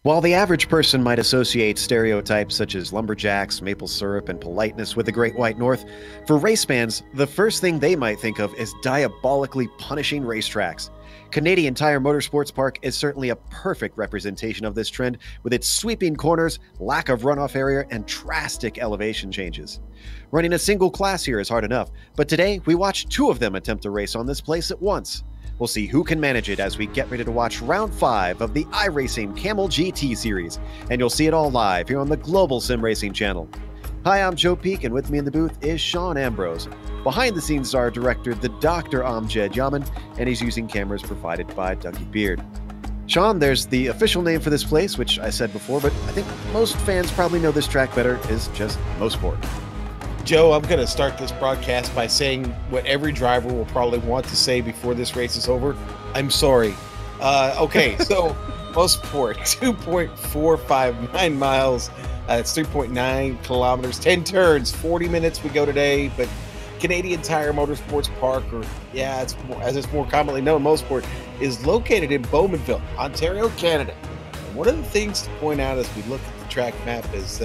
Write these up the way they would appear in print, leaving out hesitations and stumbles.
While the average person might associate stereotypes such as lumberjacks, maple syrup, and politeness with the Great White North, for race fans, the first thing they might think of is diabolically punishing racetracks. Canadian Tire Motorsports Park is certainly a perfect representation of this trend, with its sweeping corners, lack of runoff area, and drastic elevation changes. Running a single class here is hard enough, but today we watched two of them attempt a race on this place at once. We'll see who can manage it as we get ready to watch round 5 of the iRacing Kamel GT series, and you'll see it all live here on the Global SimRacing channel. Hi, I'm Joe Peak, and with me in the booth is Sean Ambrose. Behind the scenes is our director, the Dr. Amjad Yaman, and he's using cameras provided by Dougie Beard. Sean, there's the official name for this place, which I said before, but I think most fans probably know this track better is just Mosport. Joe, I'm going to start this broadcast by saying what every driver will probably want to say before this race is over. I'm sorry. Okay, so Mosport, 2.459 miles. It's 3.9 kilometers, 10 turns, 40 minutes we go today. But Canadian Tire Motorsports Park, or as it's more commonly known, Mosport, is located in Bowmanville, Ontario, Canada. And one of the things to point out as we look at the track map is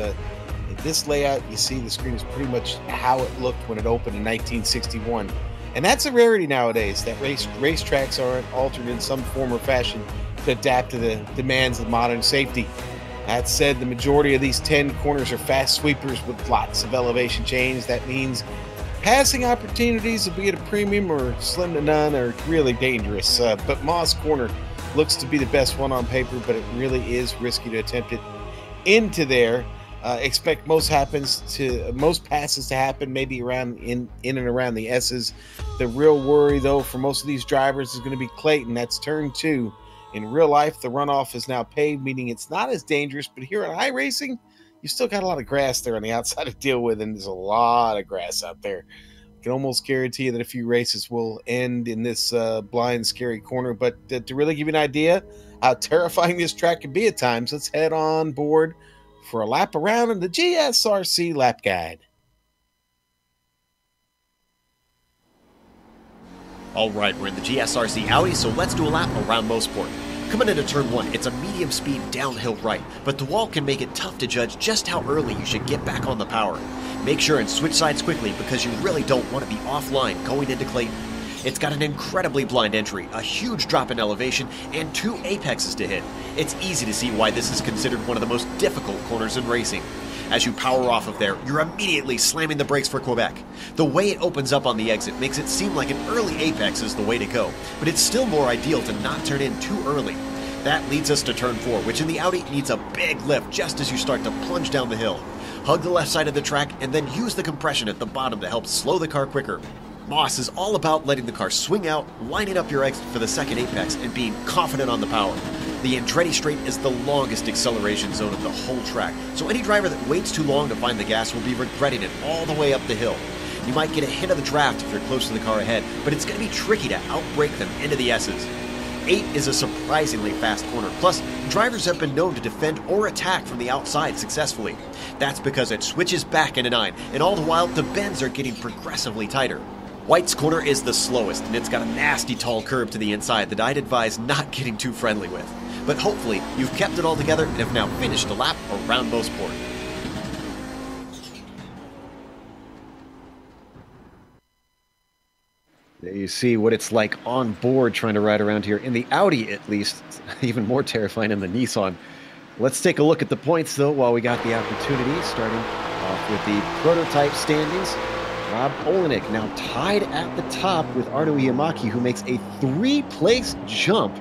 this layout, you see the screen is pretty much how it looked when it opened in 1961. And that's a rarity nowadays, that racetracks aren't altered in some form or fashion to adapt to the demands of modern safety. That said, the majority of these 10 corners are fast sweepers with lots of elevation change. That means passing opportunities, be it a premium or slim to none, are really dangerous. But Moss Corner looks to be the best one on paper, but it really is risky to attempt it into there. Expect most passes to happen maybe around in and around the S's. The real worry, though, for most of these drivers is going to be Clayton. That's turn 2. In real life, the runoff is now paved, meaning it's not as dangerous. But here on iRacing, you still got a lot of grass there on the outside to deal with, and there's a lot of grass out there. I can almost guarantee you that a few races will end in this blind, scary corner. But to really give you an idea how terrifying this track can be at times, let's head on board for a lap around in the GSRC lap guide. All right, we're in the GSRC Audi, so let's do a lap around Mosport. Coming into turn 1, it's a medium speed downhill right, but the wall can make it tough to judge just how early you should get back on the power. Make sure and switch sides quickly because you really don't want to be offline going into Clayton. It's got an incredibly blind entry, a huge drop in elevation, and 2 apexes to hit. It's easy to see why this is considered one of the most difficult corners in racing. As you power off of there, you're immediately slamming the brakes for Quebec. The way it opens up on the exit makes it seem like an early apex is the way to go, but it's still more ideal to not turn in too early. That leads us to turn 4, which in the Audi needs a big lift just as you start to plunge down the hill. Hug the left side of the track and then use the compression at the bottom to help slow the car quicker. Moss is all about letting the car swing out, lining up your exit for the second apex, and being confident on the power. The Andretti straight is the longest acceleration zone of the whole track, so any driver that waits too long to find the gas will be regretting it all the way up the hill. You might get a hit of the draft if you're close to the car ahead, but it's going to be tricky to outbrake them into the S's. 8 is a surprisingly fast corner, plus drivers have been known to defend or attack from the outside successfully. That's because it switches back into 9, and all the while the bends are getting progressively tighter. White's corner is the slowest, and it's got a nasty tall curve to the inside that I'd advise not getting too friendly with. But hopefully, you've kept it all together and have now finished a lap around Mosport. There you see what it's like on board trying to ride around here. In the Audi, at least, it's even more terrifying in the Nissan. Let's take a look at the points, though, while we got the opportunity, starting off with the prototype standings. Rob Olenek now tied at the top with Arno Iamaki, who makes a 3-place jump.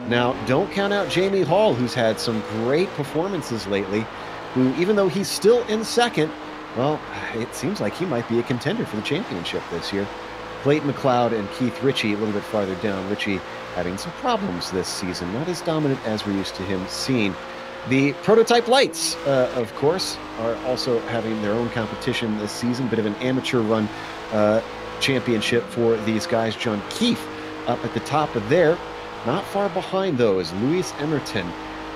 Now, don't count out Jamie Hall, who's had some great performances lately, who, even though he's still in second, well, it seems like he might be a contender for the championship this year. Clayton McLeod and Keith Ritchie a little bit farther down. Ritchie having some problems this season, not as dominant as we're used to him seeing. The prototype lights, of course, are also having their own competition this season. Bit of an amateur run championship for these guys. John Keefe up at the top of there. Not far behind, though, is Luis Emerton,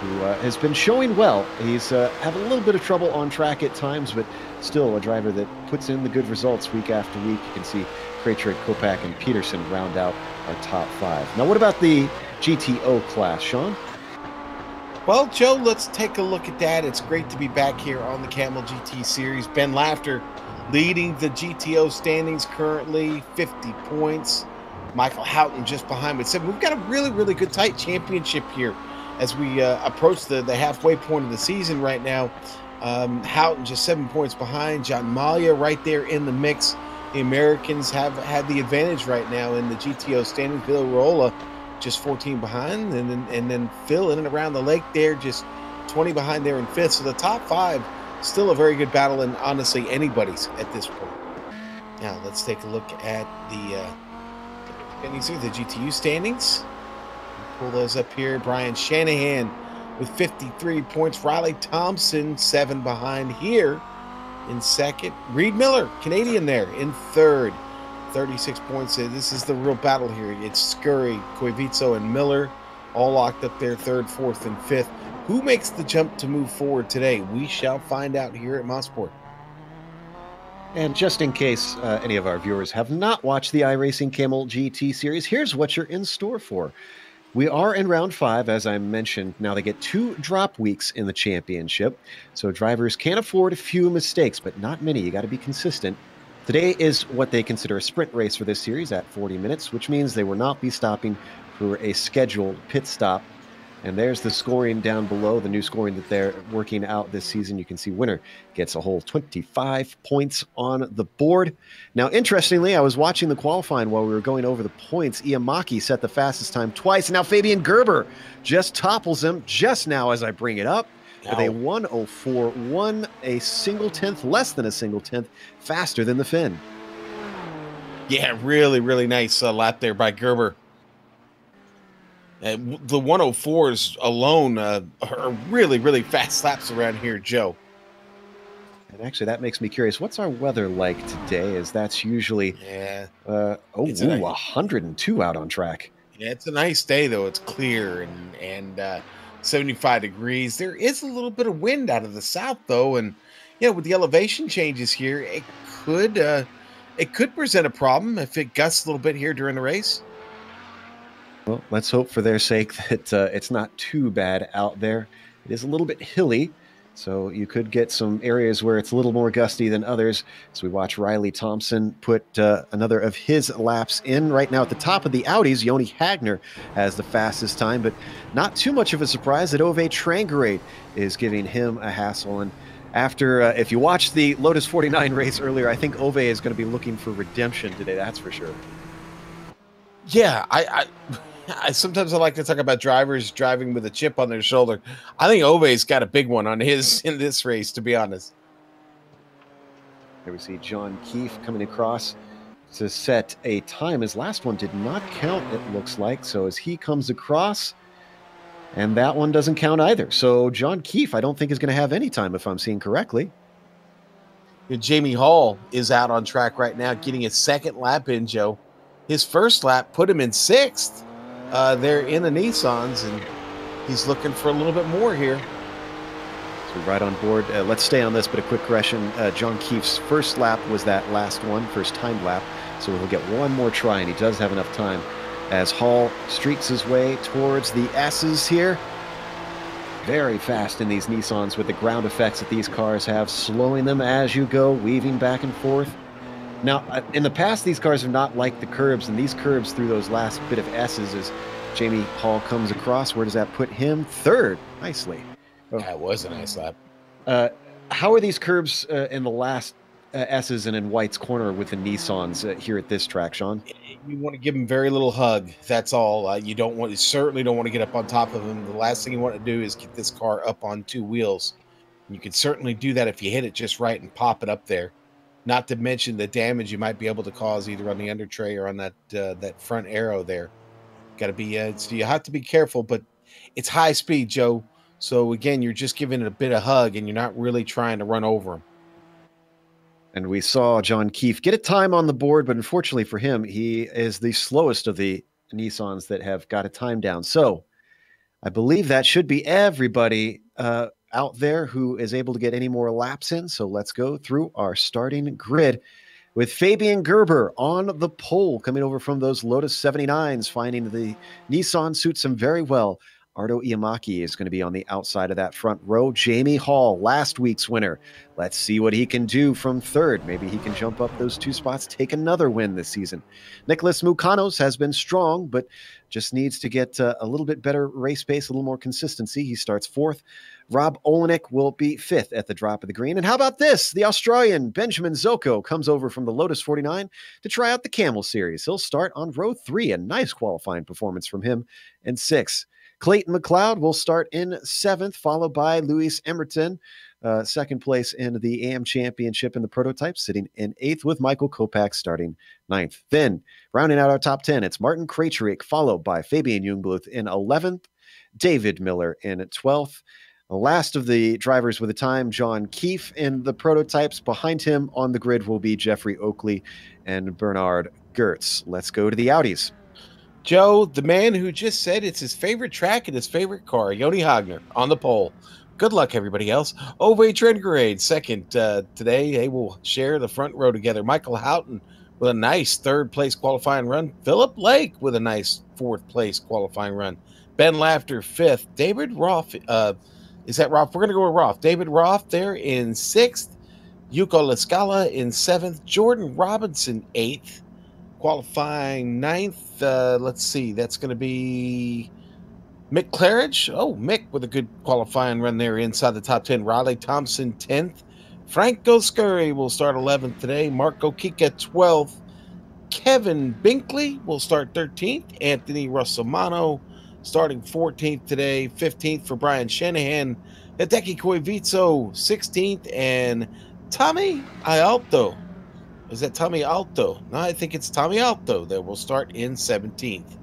who has been showing well. He's having a little bit of trouble on track at times, but still a driver that puts in the good results week after week. You can see Krejcik, Kopak, and Peterson round out our top 5. Now, what about the GTO class, Sean? Well, Joe, let's take a look at that. It's great to be back here on the Kamel GT series. Ben Laughter leading the GTO standings currently, 50 points. Michael Houghton just behind with 7. We've got a really, really good tight championship here as we approach the halfway point of the season right now. Houghton just 7 points behind. John Malia right there in the mix. The Americans have had the advantage right now in the GTO standings. Villarola just 14 behind, and then Phil in and around the lake there, just 20 behind there in 5th. So the top 5, still a very good battle, and honestly, anybody's at this point. Now let's take a look at the standings here, the GTU standings. Pull those up here. Brian Shanahan with 53 points. Riley Thompson 7 behind here in 2nd. Reed Miller, Canadian there, in 3rd. 36 points. This is the real battle here. It's Scurry, Coivizzo, and Miller all locked up there, 3rd, 4th, and 5th. Who makes the jump to move forward today? We shall find out here at Mosport. And just in case any of our viewers have not watched the iRacing Kamel GT series, here's what you're in store for. We are in round 5, as I mentioned. Now they get 2 drop weeks in the championship, so drivers can afford a few mistakes, but not many. You got to be consistent. Today is what they consider a sprint race for this series at 40 minutes, which means they will not be stopping for a scheduled pit stop. And there's the scoring down below, the new scoring that they're working out this season. You can see winner gets a whole 25 points on the board. Now, interestingly, I was watching the qualifying while we were going over the points. Iamaki set the fastest time twice. And now Fabian Gerber just topples him just now as I bring it up. With a 1:04, a single tenth, less than a single tenth, faster than the Finn. Yeah, really, really nice lap there by Gerber. The 104s alone are really, really fast laps around here, Joe. And actually, that makes me curious. What's our weather like today? As that's usually 102 out on track. Yeah, it's a nice day though. It's clear and 75 degrees. There is a little bit of wind out of the south though, and with the elevation changes here, it could present a problem if it gusts a little bit here during the race. Well, let's hope for their sake that it's not too bad out there. It is a little bit hilly, so you could get some areas where it's a little more gusty than others. So we watch Riley Thompson put another of his laps in. Right now at the top of the Audis, Yoni Hagner has the fastest time, but not too much of a surprise that Ove Trangarate is giving him a hassle. And after, if you watched the Lotus 49 race earlier, I think Ove is going to be looking for redemption today, that's for sure. Yeah, I sometimes I like to talk about drivers driving with a chip on their shoulder. I think Ove's got a big one on his in this race, to be honest. There we see John Keefe coming across to set a time. His last one did not count, it looks like. So as he comes across, and that one doesn't count either. So John Keefe, I don't think is going to have any time if I'm seeing correctly. Jamie Hall is out on track right now, getting his 2nd lap in, Joe. His first lap put him in 6th. They're in the Nissans, and he's looking for a little bit more here. So right on board. Let's stay on this, but a quick correction. John Keefe's first lap was that last one, first time lap. So he'll get one more try, and he does have enough time as Hall streaks his way towards the S's here. Very fast in these Nissans with the ground effects that these cars have, slowing them as you go, weaving back and forth. Now, in the past, these cars are not like the curbs, and these curbs through those last bit of S's as Jamie Hall comes across. Where does that put him? 3rd, nicely. That was a nice lap. How are these curbs in the last S's and in White's corner with the Nissans here at this track, Sean? You want to give him very little hug. That's all. You certainly don't want to get up on top of him. The last thing you want to do is get this car up on 2 wheels. You can certainly do that if you hit it just right and pop it up there. Not to mention the damage you might be able to cause either on the under tray or on that front arrow there. Got to be so you have to be careful, but it's high speed, Joe. So again, you're just giving it a bit of hug, and you're not really trying to run over him. And we saw John Keefe get a time on the board, but unfortunately for him, he is the slowest of the Nissans that have got a time down. So I believe that should be everybody out there who is able to get any more laps in. So let's go through our starting grid with Fabian Gerber on the pole, coming over from those Lotus 79s, finding the Nissan suits him very well. Ardo Iamaki is going to be on the outside of that front row. Jamie Hall, last week's winner. Let's see what he can do from third. Maybe he can jump up those 2 spots, take another win this season. Nicholas Mukanos has been strong, but just needs to get a little bit better race pace, a little more consistency. He starts fourth. Rob Olenek will be fifth at the drop of the green. And how about this? The Australian Benjamin Zoko comes over from the Lotus 49 to try out the Camel Series. He'll start on row 3. A nice qualifying performance from him in 6th. Clayton McLeod will start in 7th, followed by Luis Emerton, 2nd place in the AM Championship in the prototype, sitting in 8th, with Michael Kopak starting 9th. Then, rounding out our top 10, it's Martin Krejcik, followed by Fabian Jungbluth in 11th, David Miller in 12th. The last of the drivers with a time, John Keefe in the prototypes. Behind him on the grid will be Jeffrey Oakley and Bernard Gertz. Let's go to the Audis. Joe, the man who just said it's his favorite track and his favorite car, Joni Hagner, on the pole. Good luck, everybody else. Ove Trengrade, second today. They will share the front row together. Michael Houghton with a nice 3rd place qualifying run. Philip Lake with a nice 4th place qualifying run. Ben Laughter, 5th. David Roth, is that Roth? We're going to go with Roth. David Roth there in 6th. Yuko Lascala in 7th. Jordan Robinson, 8th. Qualifying 9th. Let's see. That's going to be Mick Claridge. Oh, Mick with a good qualifying run there inside the top 10. Riley Thompson, 10th. Franco Scurry will start 11th today. Marco Kika, 12th. Kevin Binkley will start 13th. Anthony Rossomano starting 14th today. 15th for Brian Shanahan. Hideki Koivitso, 16th. And Tommy Ialto. Is that Tommy Alto? No, I think it's Tommy Alto that will start in 17th.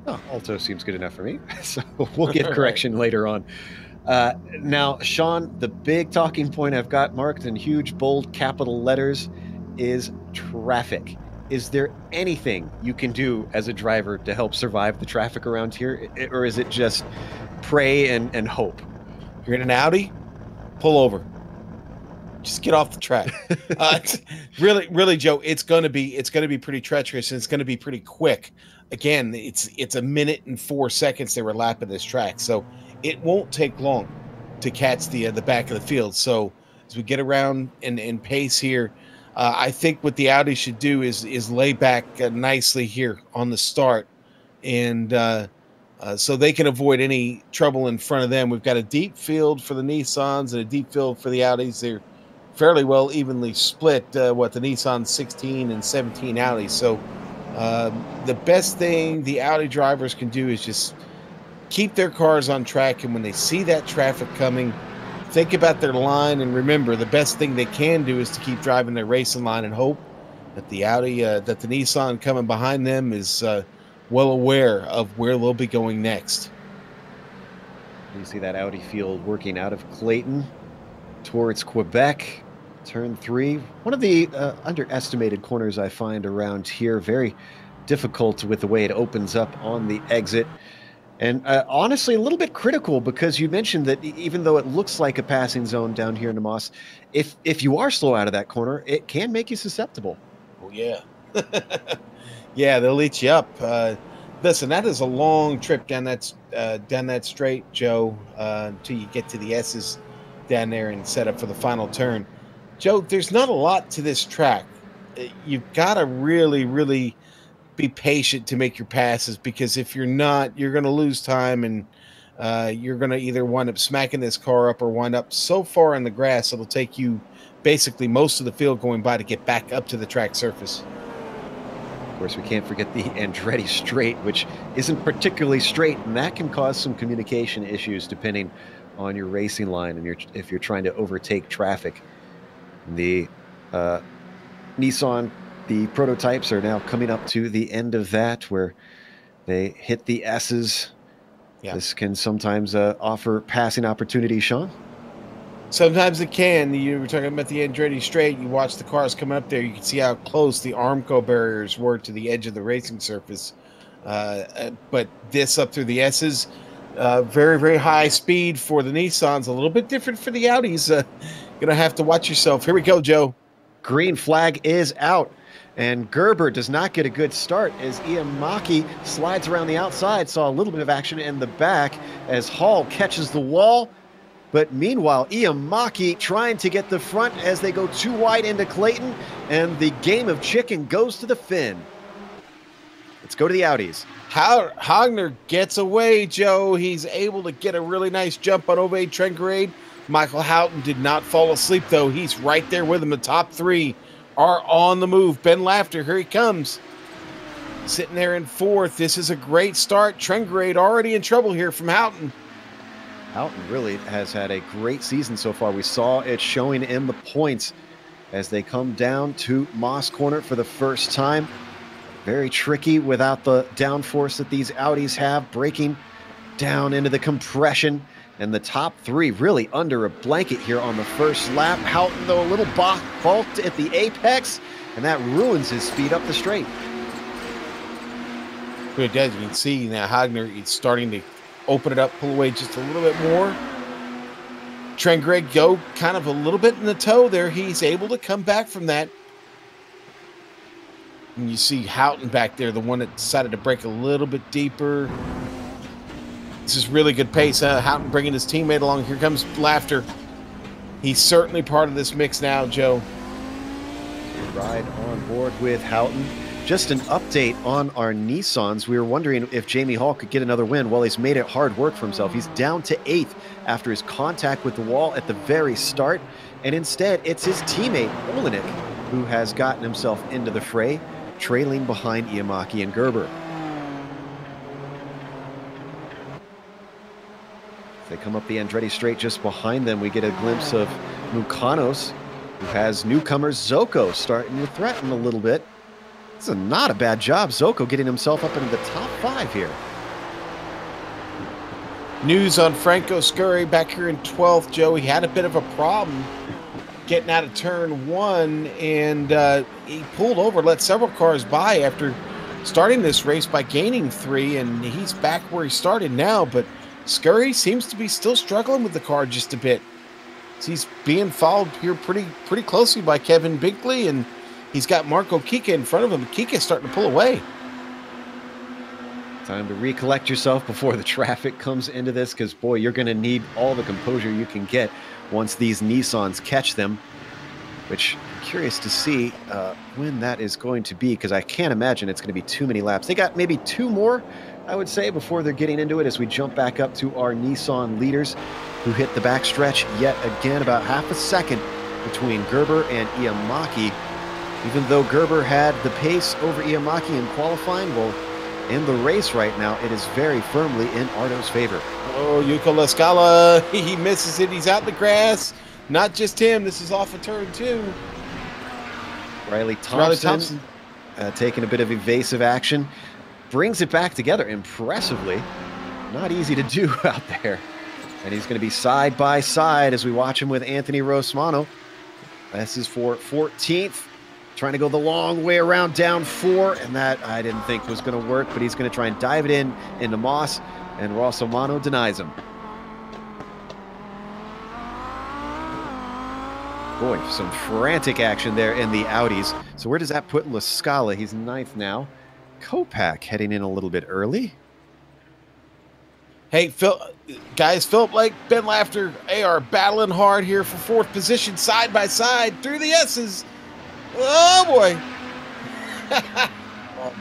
Oh, Alto seems good enough for me. So we'll get correction later on. Now, Sean, the big talking point I've got marked in huge, bold, capital letters is traffic. Is there anything you can do as a driver to help survive the traffic around here? Or is it just pray and hope? You're in an Audi, pull over. Just get off the track. Really, Joe, it's gonna be pretty treacherous, and it's gonna be pretty quick. Again, it's a minute and 4 seconds they were lapping this track, so it won't take long to catch the back of the field. So as we get around and pace here, I think what the Audi should do is lay back nicely here on the start, and so they can avoid any trouble in front of them. We've got a deep field for the Nissans and a deep field for the Audis. They're fairly well evenly split, the Nissan 16 and 17 Audi. So the best thing the Audi drivers can do is just keep their cars on track, and when they see that traffic coming, think about their line, and remember, the best thing they can do is to keep driving their racing line and hope that the Audi, that the Nissan coming behind them is well aware of where they'll be going next. You see that Audi field working out of Clayton towards Quebec. Turn 3, one of the underestimated corners I find around here. Very difficult with the way it opens up on the exit. And honestly, a little bit critical, because you mentioned that even though it looks like a passing zone down here in the Moss, if you are slow out of that corner, it can make you susceptible. Oh, yeah. Yeah, they'll eat you up. Listen, that is a long trip down that straight, Joe, until you get to the S's down there and set up for the final turn. Joe, there's not a lot to this track. You've got to really, really be patient to make your passes, because if you're not, you're going to lose time, and you're going to either wind up smacking this car up or wind up so far in the grass it'll take you basically most of the field going by to get back up to the track surface. Of course, we can't forget the Andretti Straight, which isn't particularly straight, and that can cause some communication issues depending on your racing line and if you're trying to overtake traffic. The Nissan, the prototypes are now coming up to the end of that, where they hit the S's. Yeah. This can sometimes offer passing opportunities, Sean. Sometimes it can. You were talking about the Andretti Straight. You watch the cars coming up there. You can see how close the Armco barriers were to the edge of the racing surface. But this up through the S's, very, very high speed for the Nissans. A little bit different for the Audis. Going to have to watch yourself. Here we go, Joe. Green flag is out. And Gerber does not get a good start as Iamaki slides around the outside. Saw a little bit of action in the back as Hall catches the wall. But meanwhile, Iamaki trying to get the front as they go too wide into Clayton, and the game of chicken goes to the Finn. Let's go to the Audis. Hogner gets away, Joe. He's able to get a really nice jump on Ove Trengrade. Michael Houghton did not fall asleep, though. He's right there with him. The top three are on the move. Ben Laughter, here he comes. Sitting there in fourth. This is a great start. Trengrade already in trouble here from Houghton. Houghton really has had a great season so far. We saw it showing in the points as they come down to Moss Corner for the first time. Very tricky without the downforce that these Audis have, breaking down into the compression. And the top three really under a blanket here on the first lap. Houghton, though, a little balked at the apex, and that ruins his speed up the straight. It does. You can see now Hogner is starting to open it up, pull away just a little bit more. Trengrade go kind of a little bit in the toe there. He's able to come back from that. And you see Houghton back there, the one that decided to break a little bit deeper. This is really good pace. Houghton bringing his teammate along. Here comes Laughter. He's certainly part of this mix now, Joe. Ride on board with Houghton. Just an update on our Nissans. We were wondering if Jamie Hall could get another win. Well, he's made it hard work for himself. He's down to 8th after his contact with the wall at the very start. And instead, it's his teammate, Olenek, who has gotten himself into the fray, trailing behind Iamaki and Gerber. As they come up the Andretti straight just behind them, we get a glimpse of Mukanos, who has newcomers Zoko starting to threaten a little bit. This is not a bad job. Zoko getting himself up into the top 5 here. News on Franco Scurry back here in 12th, Joe. He had a bit of a problem getting out of turn 1, and he pulled over, let several cars by after starting this race by gaining 3, and he's back where he started now. But Scurry seems to be still struggling with the car just a bit. So he's being followed here pretty closely by Kevin Binkley, and he's got Marco Kika in front of him. Kika's starting to pull away. Time to recollect yourself before the traffic comes into this, because, boy, you're going to need all the composure you can get once these Nissans catch them, which I'm curious to see when that is going to be, because I can't imagine it's going to be too many laps. They got maybe 2 more, I would say, before they're getting into it, as we jump back up to our Nissan leaders, who hit the backstretch yet again, about half a second between Gerber and Iamaki. Even though Gerber had the pace over Iamaki in qualifying, well, in the race right now, it is very firmly in Ardo's favor. Oh, Yuko Lascala, he misses it. He's out in the grass. Not just him. This is off of turn 2. Riley Thompson. Taking a bit of evasive action. Brings it back together impressively. Not easy to do out there. And he's going to be side by side as we watch him with Anthony Rosmano. This is for 14th. Trying to go the long way around down 4, and that I didn't think was going to work, but he's going to try and dive it into Moss, and Rosmano denies him. Boy, some frantic action there in the Audis. So where does that put Lascala? He's 9th now. Kopak heading in a little bit early. Hey, guys, Philip Lake, Ben Laughter, they are battling hard here for 4th position, side by side, through the S's. Oh, boy.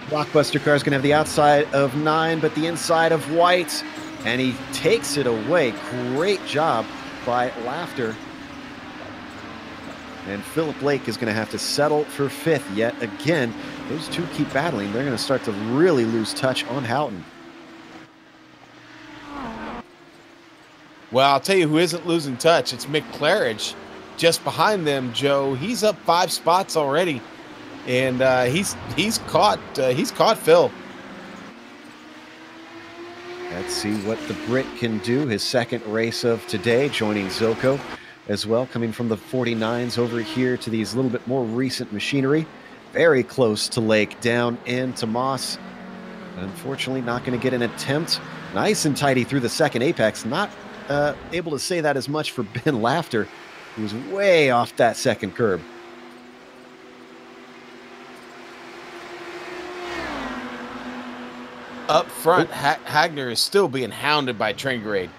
Blockbuster car is going to have the outside of 9, but the inside of White, and he takes it away. Great job by Laughter. And Philip Lake is going to have to settle for 5th yet again. Those two keep battling. They're going to start to really lose touch on Houghton. Well, I'll tell you who isn't losing touch. It's Mick Claridge. Just behind them, Joe. He's up 5 spots already, and he's caught Phil. Let's see what the Brit can do. His 2nd race of today, joining Zoko as well, coming from the 49s over here to these little bit more recent machinery. Very close to Lake, down into Moss. Unfortunately, not going to get an attempt. Nice and tidy through the 2nd apex. Not able to say that as much for Ben Laughter, who was way off that 2nd curb. up front, Hagner is still being hounded by Train Grade.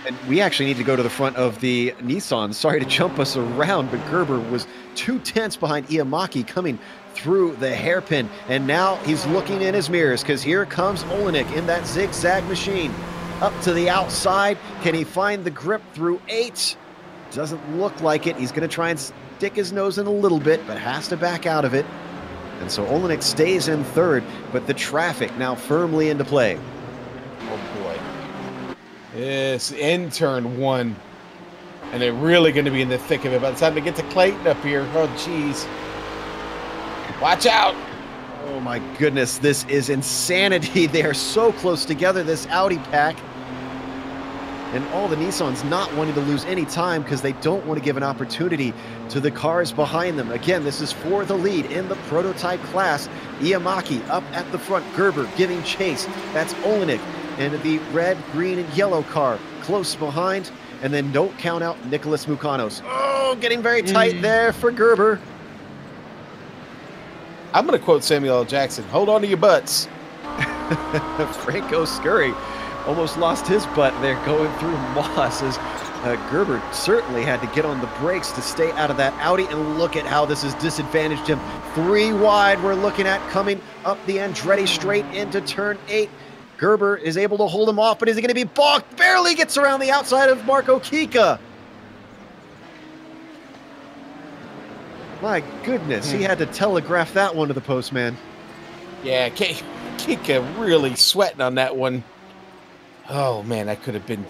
And we actually need to go to the front of the Nissan. Sorry to jump us around, but Gerber was 2 tenths behind Iamaki coming through the hairpin. And now he's looking in his mirrors because here comes Olenek in that zigzag machine. Up to the outside. Can he find the grip through 8? Doesn't look like it. He's going to try and stick his nose in a little bit, but has to back out of it. And so Olenek stays in 3rd, but the traffic now firmly into play. Oh, boy. It's in turn 1. And they're really going to be in the thick of it by the time they get to Clayton up here. Oh, jeez. Watch out. Oh, my goodness. This is insanity. They are so close together, this Audi pack. And all the Nissans not wanting to lose any time because they don't want to give an opportunity to the cars behind them. Again, this is for the lead in the prototype class. Iamaki up at the front. Gerber giving chase. That's Olenek. And the red, green, and yellow car close behind. And then don't count out Nicholas Mukanos. Oh, getting very tight there for Gerber. I'm going to quote Samuel L. Jackson. Hold on to your butts. Franco Scurry almost lost his butt there going through Moss as Gerber certainly had to get on the brakes to stay out of that Audi. And look at how this has disadvantaged him. 3 wide we're looking at coming up the Andretti straight into turn 8. Gerber is able to hold him off, but is he going to be balked? Barely gets around the outside of Marco Kika. My goodness, he had to telegraph that one to the postman. Yeah, Kika really sweating on that one. Oh, man, that could have been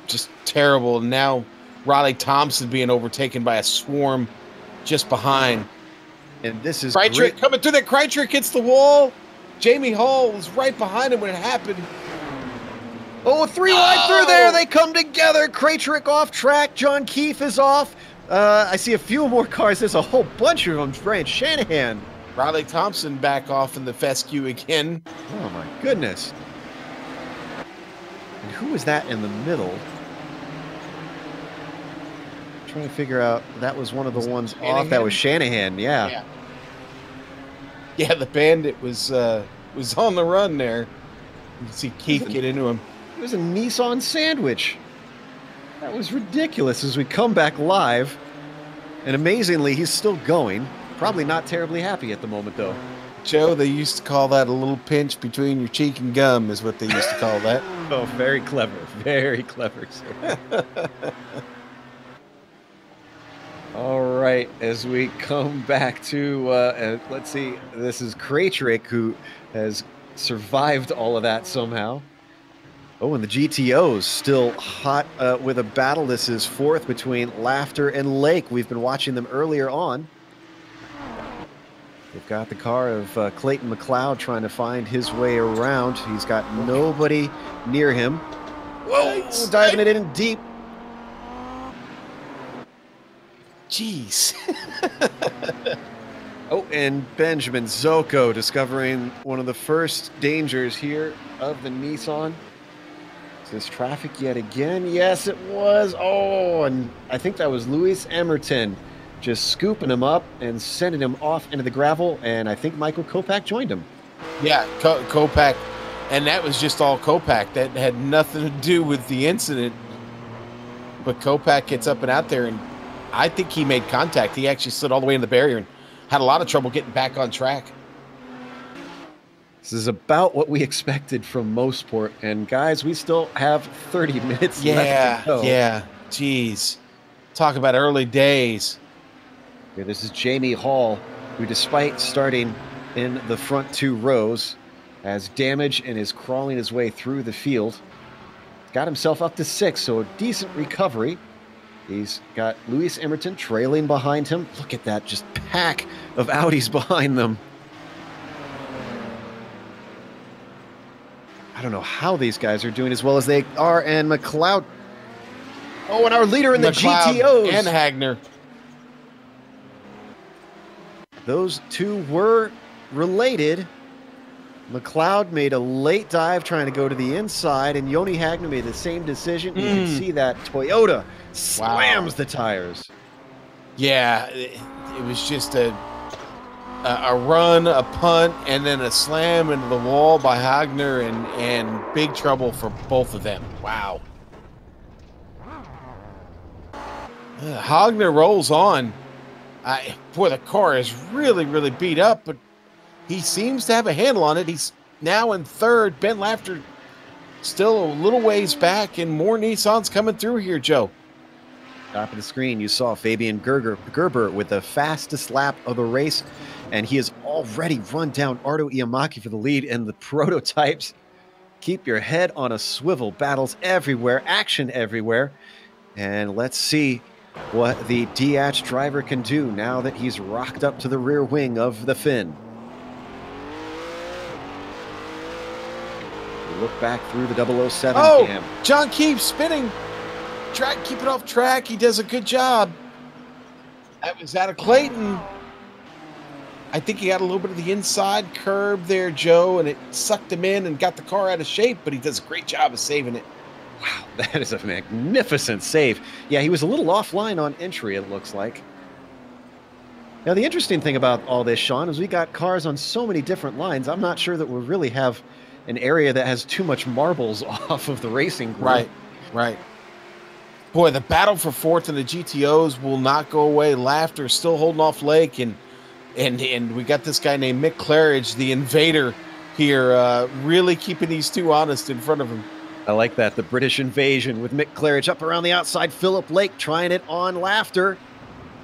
just terrible. Now Riley Thompson being overtaken by a swarm just behind. And this is Krytrick coming through that. Krytrick hits the wall. Jamie Hall was right behind him when it happened. Oh, 3 wide through there. They come together. Krytrick off track. John Keefe is off. I see a few more cars. There's a whole bunch of them. Brian Shanahan. Riley Thompson back off in the fescue again. Oh, my goodness. And who was that in the middle? I'm trying to figure out. That was one of the ones off. That was Shanahan. Yeah. Yeah, the Bandit was on the run there. You can see Keith get into him. It was a Nissan sandwich. That was ridiculous as we come back live. And amazingly, he's still going. Probably not terribly happy at the moment, though. Joe, they used to call that a little pinch between your cheek and gum is what they used to call that. Oh, very clever. Very clever, sir. All right, as we come back to, let's see, this is Krytrick who has survived all of that somehow. Oh, and the GTOs still hot with a battle. This is 4th between Laughter and Lake. We've been watching them earlier on. They've got the car of Clayton McLeod trying to find his way around. He's got nobody near him. Whoa, diving it in deep. Jeez. Oh, and Benjamin Zoko discovering one of the first dangers here of the Nissan. Is this traffic yet again? Yes, it was. Oh, and I think that was Luis Emerton just scooping him up and sending him off into the gravel. And I think Michael Kopak joined him. Yeah, Kopak. And that was just all Kopak. That had nothing to do with the incident. But Kopak gets up and out there, and I think he made contact. He actually slid all the way in the barrier and had a lot of trouble getting back on track. This is about what we expected from Mosport. And guys, we still have 30 minutes left to go. Yeah, geez. Talk about early days. Yeah, this is Jamie Hall, who despite starting in the front 2 rows, has damage and is crawling his way through the field. Got himself up to 6, so a decent recovery. He's got Luis Emerton trailing behind him. Look at that, just pack of Audis behind them. I don't know how these guys are doing as well as they are, and McLeod. Oh, and our leader in the GTOs. And Hagner. Those two were related. McLeod made a late dive trying to go to the inside, and Yoni Hagner made the same decision. You can see that Toyota slams the tires. Yeah, it was just a a run, a punt, and then a slam into the wall by Hagner, and big trouble for both of them. Wow. Hagner rolls on. Boy, the car is really, really beat up, but he seems to have a handle on it. He's now in third. Ben Lafter still a little ways back, and more Nissans coming through here, Joe. Top of the screen, you saw Fabian Gerber with the fastest lap of the race, and he has already run down Ardo Iamaki for the lead. And the prototypes, keep your head on a swivel. Battles everywhere, action everywhere. And let's see what the DH driver can do now that he's rocked up to the rear wing of the Finn. Look back through the 007 cam. John keeps spinning. Keep it off track. He does a good job. That was out of Clayton. I think he got a little bit of the inside curb there, Joe, and it sucked him in and got the car out of shape, but he does a great job of saving it. Wow, that is a magnificent save. Yeah, he was a little offline on entry, it looks like. Now, the interesting thing about all this, Sean, is we got cars on so many different lines. I'm not sure that we really have an area that has too much marbles off of the racing group. Right. Boy, the battle for fourth in the GTOs will not go away. Laughter still holding off Lake, and we got this guy named Mick Claridge, the invader here, really keeping these two honest in front of him. I like that, the British invasion with Mick Claridge up around the outside. Philip Lake trying it on Laughter.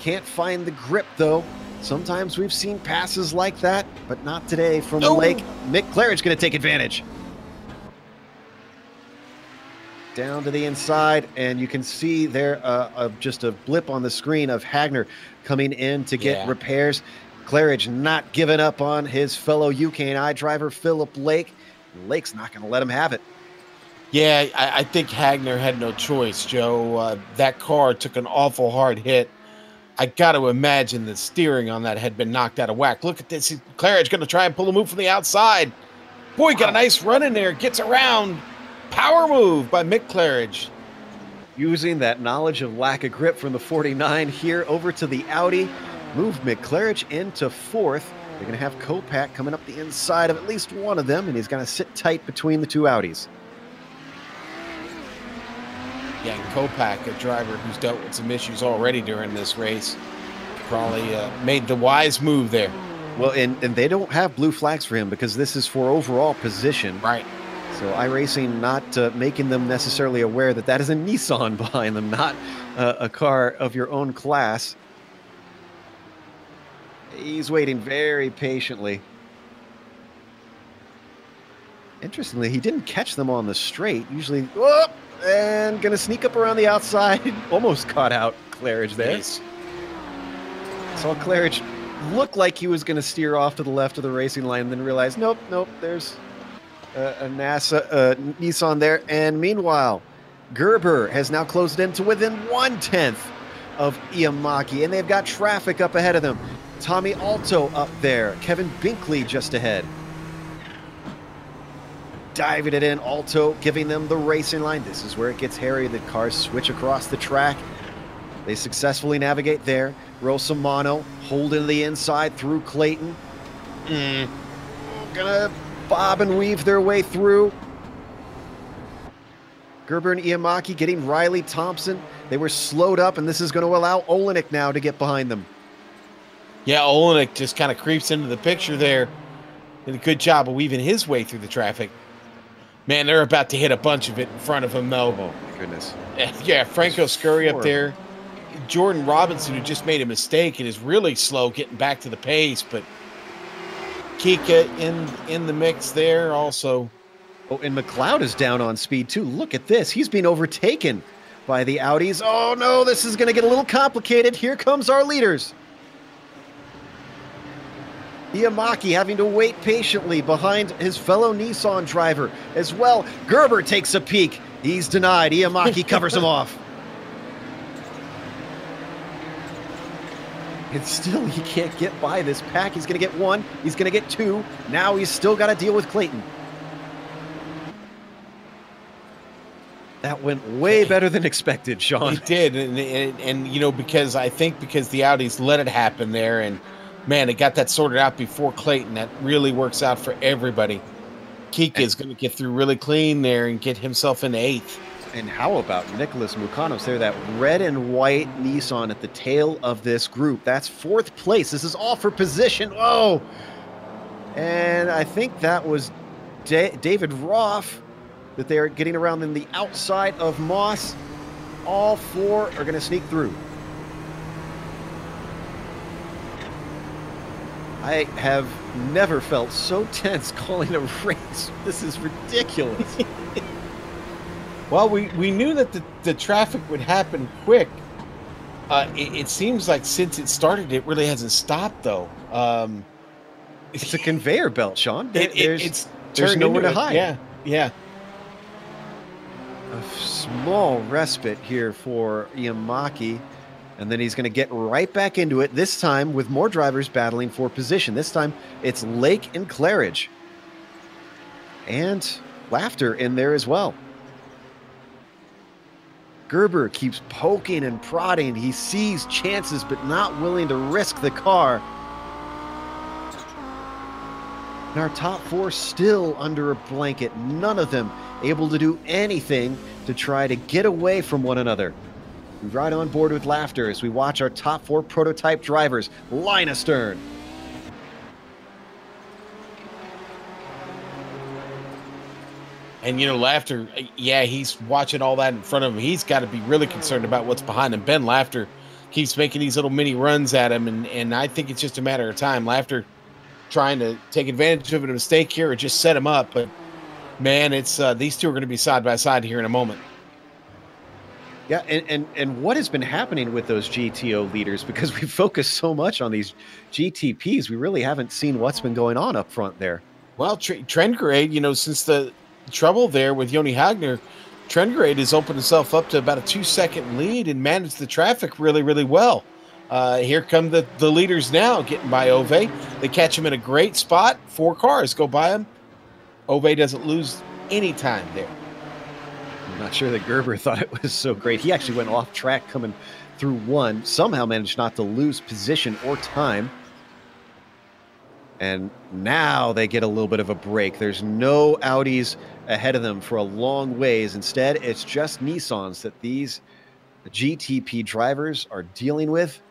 Can't find the grip, though. Sometimes we've seen passes like that, but not today from Lake. Mick Claridge going to take advantage. Down to the inside, and you can see there just a blip on the screen of Hagner coming in to get repairs. Claridge not giving up on his fellow UK&I driver, Philip Lake. Lake's not going to let him have it. Yeah, I think Hagner had no choice, Joe. That car took an awful hard hit. I got to imagine the steering on that had been knocked out of whack. Look at this. Claridge going to try and pull a move from the outside. Boy, got a nice run in there. Gets around. Power move by Mick Claridge. Using that knowledge of lack of grip from the 49 here over to the Audi. Move Mick Claridge into fourth. They're going to have Kopak coming up the inside of at least one of them, and he's going to sit tight between the two Audis. Yeah, and Kopak, a driver who's dealt with some issues already during this race, probably made the wise move there. Well, and they don't have blue flags for him because this is for overall position. Right. So iRacing not making them necessarily aware that that is a Nissan behind them, not a car of your own class. He's waiting very patiently. Interestingly, he didn't catch them on the straight. Usually, and going to sneak up around the outside. Almost caught out Claridge there. Nice. Saw Claridge look like he was going to steer off to the left of the racing line, and then realized, nope, there's a Nissan there. And meanwhile, Gerber has now closed in to within 1/10 of Iamaki, and they've got traffic up ahead of them. Tommy Alto up there. Kevin Binkley just ahead. Diving it in, Alto giving them the racing line. This is where it gets hairy. The cars switch across the track. They successfully navigate there. Rosamano holding the inside through Clayton. Gonna bob and weave their way through. Gerber and Iamaki getting Riley Thompson. They were slowed up, and this is going to allow Olenek now to get behind them. Yeah, Olenek just kind of creeps into the picture there. Did a good job of weaving his way through the traffic. Man, they're about to hit a bunch of it in front of him, though. Oh, my goodness. Yeah, Franco Scurry up there. Jordan Robinson, who just made a mistake and is really slow getting back to the pace, but Kika in the mix there also. Oh, and McLeod is down on speed, too. Look at this. He's being overtaken by the Audis. Oh, no, this is going to get a little complicated. Here comes our leaders. Iamaki having to wait patiently behind his fellow Nissan driver as well. Gerber takes a peek. He's denied. Iamaki covers him off. And still, he can't get by this pack. He's going to get one. He's going to get two. Now he's still got to deal with Clayton. That went way better than expected, Sean. It did. And you know, because the Audis let it happen there, and man, they got that sorted out before Clayton. That really works out for everybody. Kika is going to get through really clean there and get himself into 8th. And how about Nicholas Mukanos there, that red and white Nissan at the tail of this group? That's 4th place. This is all for position. Whoa! And I think that was David Roth that they're getting around in the outside of Moss. All 4 are going to sneak through. I have never felt so tense calling a race. This is ridiculous. Well, we knew that the traffic would happen quick. It seems like since it started, it really hasn't stopped, though. It's a conveyor belt, Sean. There's nowhere to hide. Yeah. A small respite here for Yamaki. And then he's going to get right back into it, this time with more drivers battling for position. This time, it's Lake and Claridge. And Laughter in there as well. Gerber keeps poking and prodding. He sees chances, but not willing to risk the car. And our top 4 still under a blanket. None of them able to do anything to try to get away from one another. We ride on board with Laughter as we watch our top 4 prototype drivers line astern. And, Laughter, yeah, he's watching all that in front of him. He's got to be really concerned about what's behind him. Ben Laughter keeps making these little mini runs at him, and I think it's just a matter of time. Laughter trying to take advantage of a mistake here or just set him up. But, man, it's these two are going to be side by side here in a moment. Yeah, and what has been happening with those GTO leaders, because we focus so much on these GTPs, we really haven't seen what's been going on up front there. Well, Trendgrade, since the trouble there with Yoni Hagner, Trendgrade has opened himself up to about a 2-second lead and managed the traffic really, really well. Here come the leaders now getting by Ove. They catch him in a great spot. 4 cars go by him. Ove doesn't lose any time there. I'm not sure that Gerber thought it was so great. He actually went off track coming through 1, somehow managed not to lose position or time. And now they get a little bit of a break. There's no Audis ahead of them for a long ways. Instead, it's just Nissans that these GTP drivers are dealing with.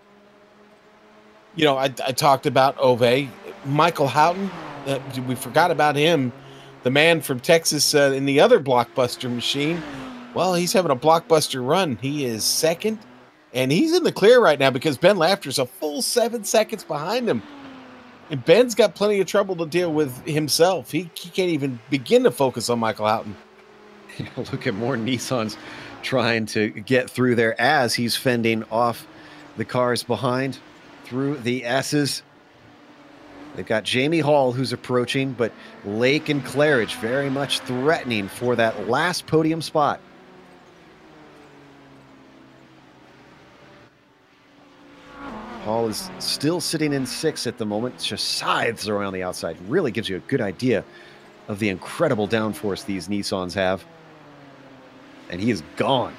I talked about Ove. Michael Houghton, we forgot about him. The man from Texas in the other blockbuster machine. Well, he's having a blockbuster run. He is 2nd, and he's in the clear right now because Ben Laughter's a full 7 seconds behind him. And Ben's got plenty of trouble to deal with himself. He can't even begin to focus on Michael Houghton. Look at more Nissans trying to get through there as he's fending off the cars behind through the S's. They've got Jamie Hall, who's approaching, but Lake and Claridge very much threatening for that last podium spot. Hall is still sitting in 6th at the moment. It's just scythes around the outside. Really gives you a good idea of the incredible downforce these Nissans have. And he is gone.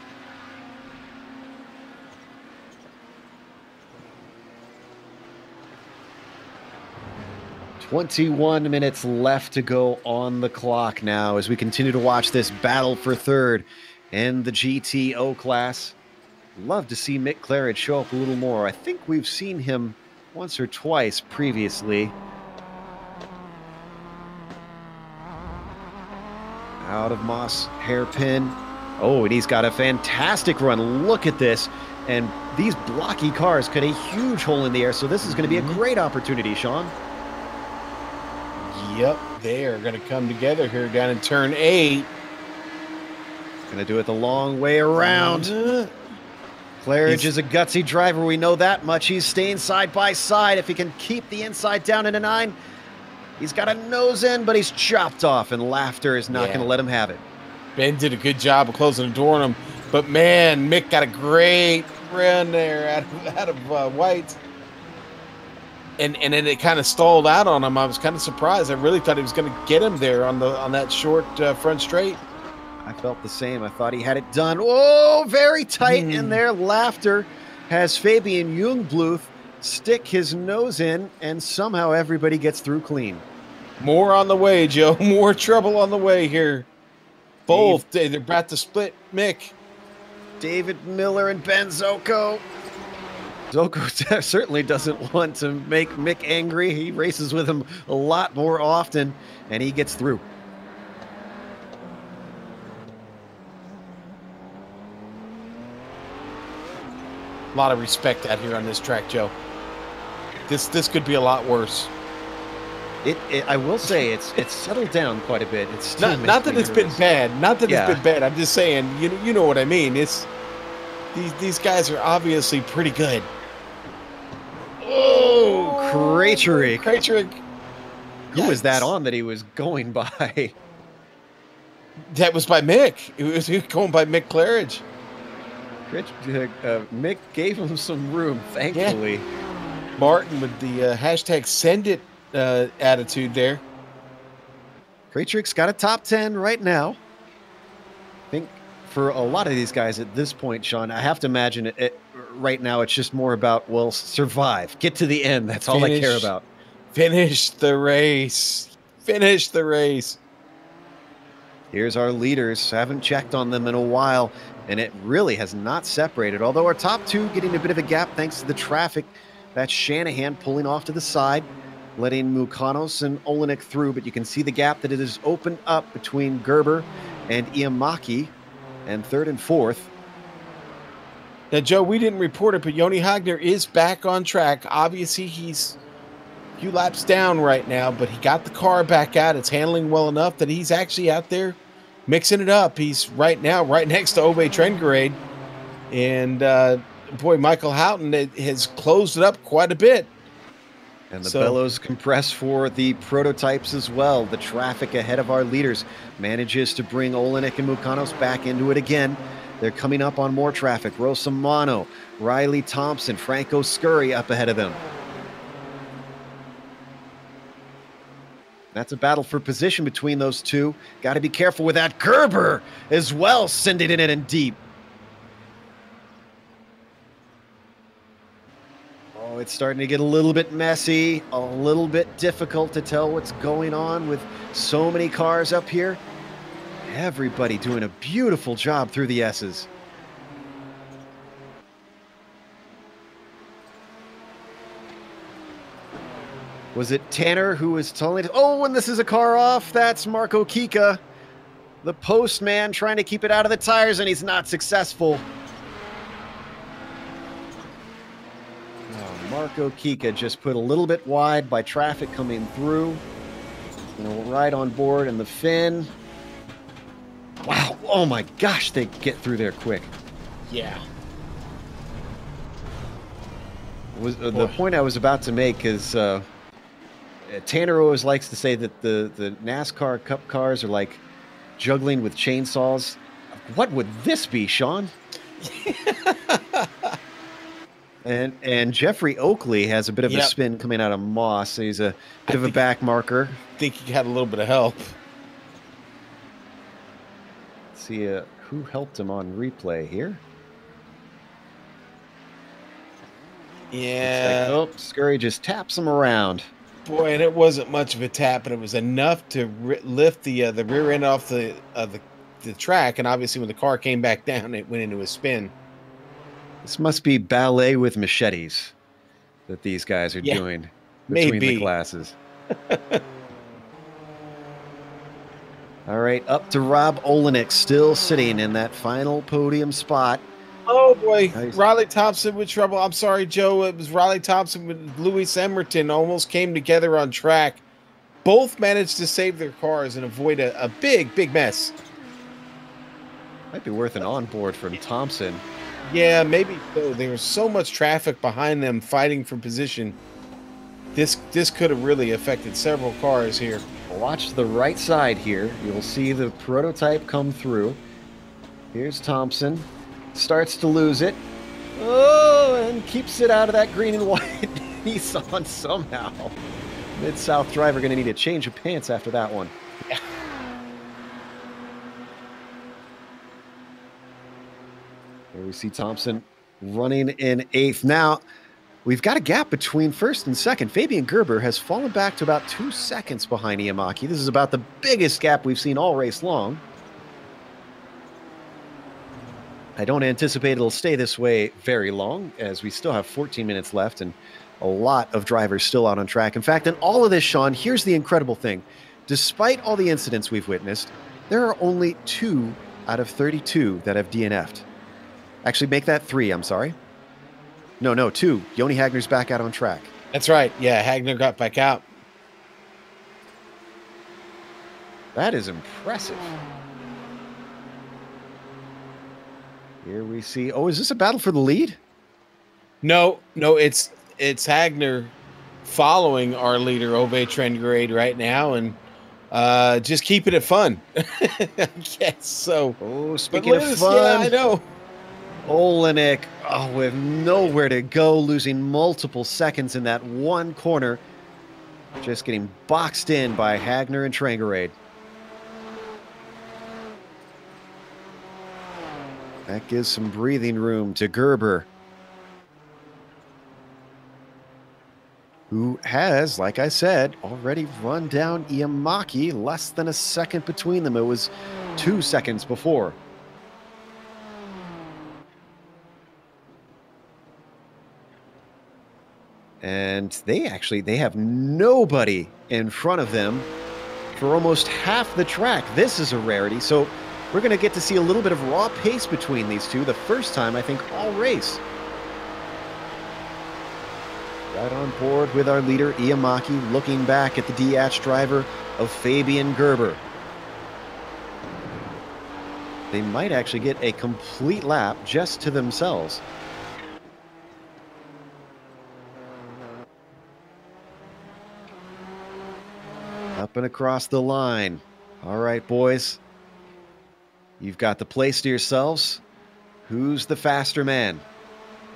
"21 minutes left to go on the clock now as we continue to watch this battle for 3rd in the GTO class. Love to see Mick Claridge show up a little more. I think we've seen him once or twice previously. Out of Moss hairpin. Oh, and he's got a fantastic run. Look at this. And these blocky cars cut a huge hole in the air, so this is going to be a great opportunity, Sean. Yep, they are going to come together here down in turn 8. Going to do it the long way around. Claridge is a gutsy driver. We know that much. He's staying side by side. If he can keep the inside down into 9, he's got a nose in, but he's chopped off, and Laughter is not going to let him have it. Ben did a good job of closing the door on him, but man, Mick got a great run there out of White. And then it kind of stalled out on him. I was kind of surprised. I really thought he was going to get him there on that short front straight. I felt the same. I thought he had it done. Oh, very tight in there. Laughter has Fabian Jungbluth stick his nose in, and somehow everybody gets through clean. More on the way, Joe. More trouble on the way here. Both, they're about to split Mick. David Miller and Ben Zoko. Zoko certainly doesn't want to make Mick angry. He races with him a lot more often, and he gets through. A lot of respect out here on this track, Joe. This could be a lot worse. I will say it's settled down quite a bit. It's still not that it's been bad. Not that it's been bad. I'm just saying, you know what I mean. It's these guys are obviously pretty good. Oh, Krejcik. Who was that on that he was going by? That was by Mick. He was going by Mick Claridge. Mick gave him some room, thankfully. Yeah. Martin with the hashtag send it attitude there. Krejcik's got a top 10 right now. I think for a lot of these guys at this point, Sean, I have to imagine right now it's just more about, well, survive. Get to the end. That's all I care about. Finish the race. Finish the race. Here's our leaders. Haven't checked on them in a while, and it really has not separated. Although our top two getting a bit of a gap thanks to the traffic. That's Shanahan pulling off to the side, letting Mukanos and Olenek through, but you can see the gap that it has opened up between Gerber and Iamaki, and third and fourth. Now, Joe, we didn't report it, but Joni Hagner is back on track. Obviously, he's a few laps down right now, but he got the car back out. It's handling well enough that he's actually out there mixing it up. He's right now right next to Ove Trengerade, and boy, Michael Houghton has closed it up quite a bit. And the bellows compress for the prototypes as well. The traffic ahead of our leaders manages to bring Olenek and Mukanos back into it again. They're coming up on more traffic. Rosamano, Riley Thompson, Franco Scurry up ahead of them. That's a battle for position between those two. Got to be careful with that. Gerber as well, sending it in and deep. Oh, it's starting to get a little bit messy, a little bit difficult to tell what's going on with so many cars up here. Everybody doing a beautiful job through the S's. Was it Tanner who was telling it? Oh, and this is a car off. That's Marco Kika, the postman, trying to keep it out of the tires, and he's not successful. Marco Kika just put a little bit wide by traffic coming through. Right on board in the fin. Wow. Oh my gosh, they get through there quick. Yeah. The point I was about to make is Tanner always likes to say that the NASCAR Cup cars are like juggling with chainsaws. What would this be, Sean? And Jeffrey Oakley has a bit of a spin coming out of Moss. So he's a bit of a back marker. I think he had a little bit of help. Let's see who helped him on replay here. Yeah. Like, Scurry just taps him around. Boy, and it wasn't much of a tap, but it was enough to lift the rear end off the track. And obviously, when the car came back down, it went into a spin. This must be ballet with machetes that these guys are doing between the classes. All right, up to Rob Olenek, still sitting in that final podium spot. Oh, boy. Nice. Riley Thompson with trouble. I'm sorry, Joe. It was Riley Thompson with Louis Emerton almost came together on track. Both managed to save their cars and avoid a big mess. Might be worth an onboard from Thompson. Yeah, maybe so. There was so much traffic behind them fighting for position. This could have really affected several cars here. Watch the right side here. You'll see the prototype come through. Here's Thompson. Starts to lose it. Oh, and keeps it out of that green and white Nissan somehow. Mid-South driver going to need a change of pants after that one. Yeah. Here we see Thompson running in 8th. Now, we've got a gap between first and second. Fabian Gerber has fallen back to about 2 seconds behind Iamaki. This is about the biggest gap we've seen all race long. I don't anticipate it'll stay this way very long, as we still have 14 minutes left and a lot of drivers still out on track. In fact, in all of this, Sean, here's the incredible thing. Despite all the incidents we've witnessed, there are only 2 out of 32 that have DNF'd. Actually, make that 3, I'm sorry. No, 2. Joni Hagner's back out on track. That's right. Yeah, Hagner got back out. That is impressive. Here we see... Oh, is this a battle for the lead? No, it's Hagner following our leader, Ove Trengrade, right now, and just keeping it fun. Yes, so... Oh, speaking of fun... Yeah, I know. Olenek, with nowhere to go, losing multiple seconds in that one corner. Just getting boxed in by Hagner and Trengrade. That gives some breathing room to Gerber, who has, like I said, already run down Iamaki. Less than a second between them. It was 2 seconds before. And they have nobody in front of them for almost half the track. This is a rarity. So we're going to get to see a little bit of raw pace between these two. The first time, I think, all race. Right on board with our leader, Iamaki, looking back at the DH driver of Fabian Gerber. They might actually get a complete lap just to themselves. Up and across the line. All right, boys. You've got the place to yourselves. Who's the faster man?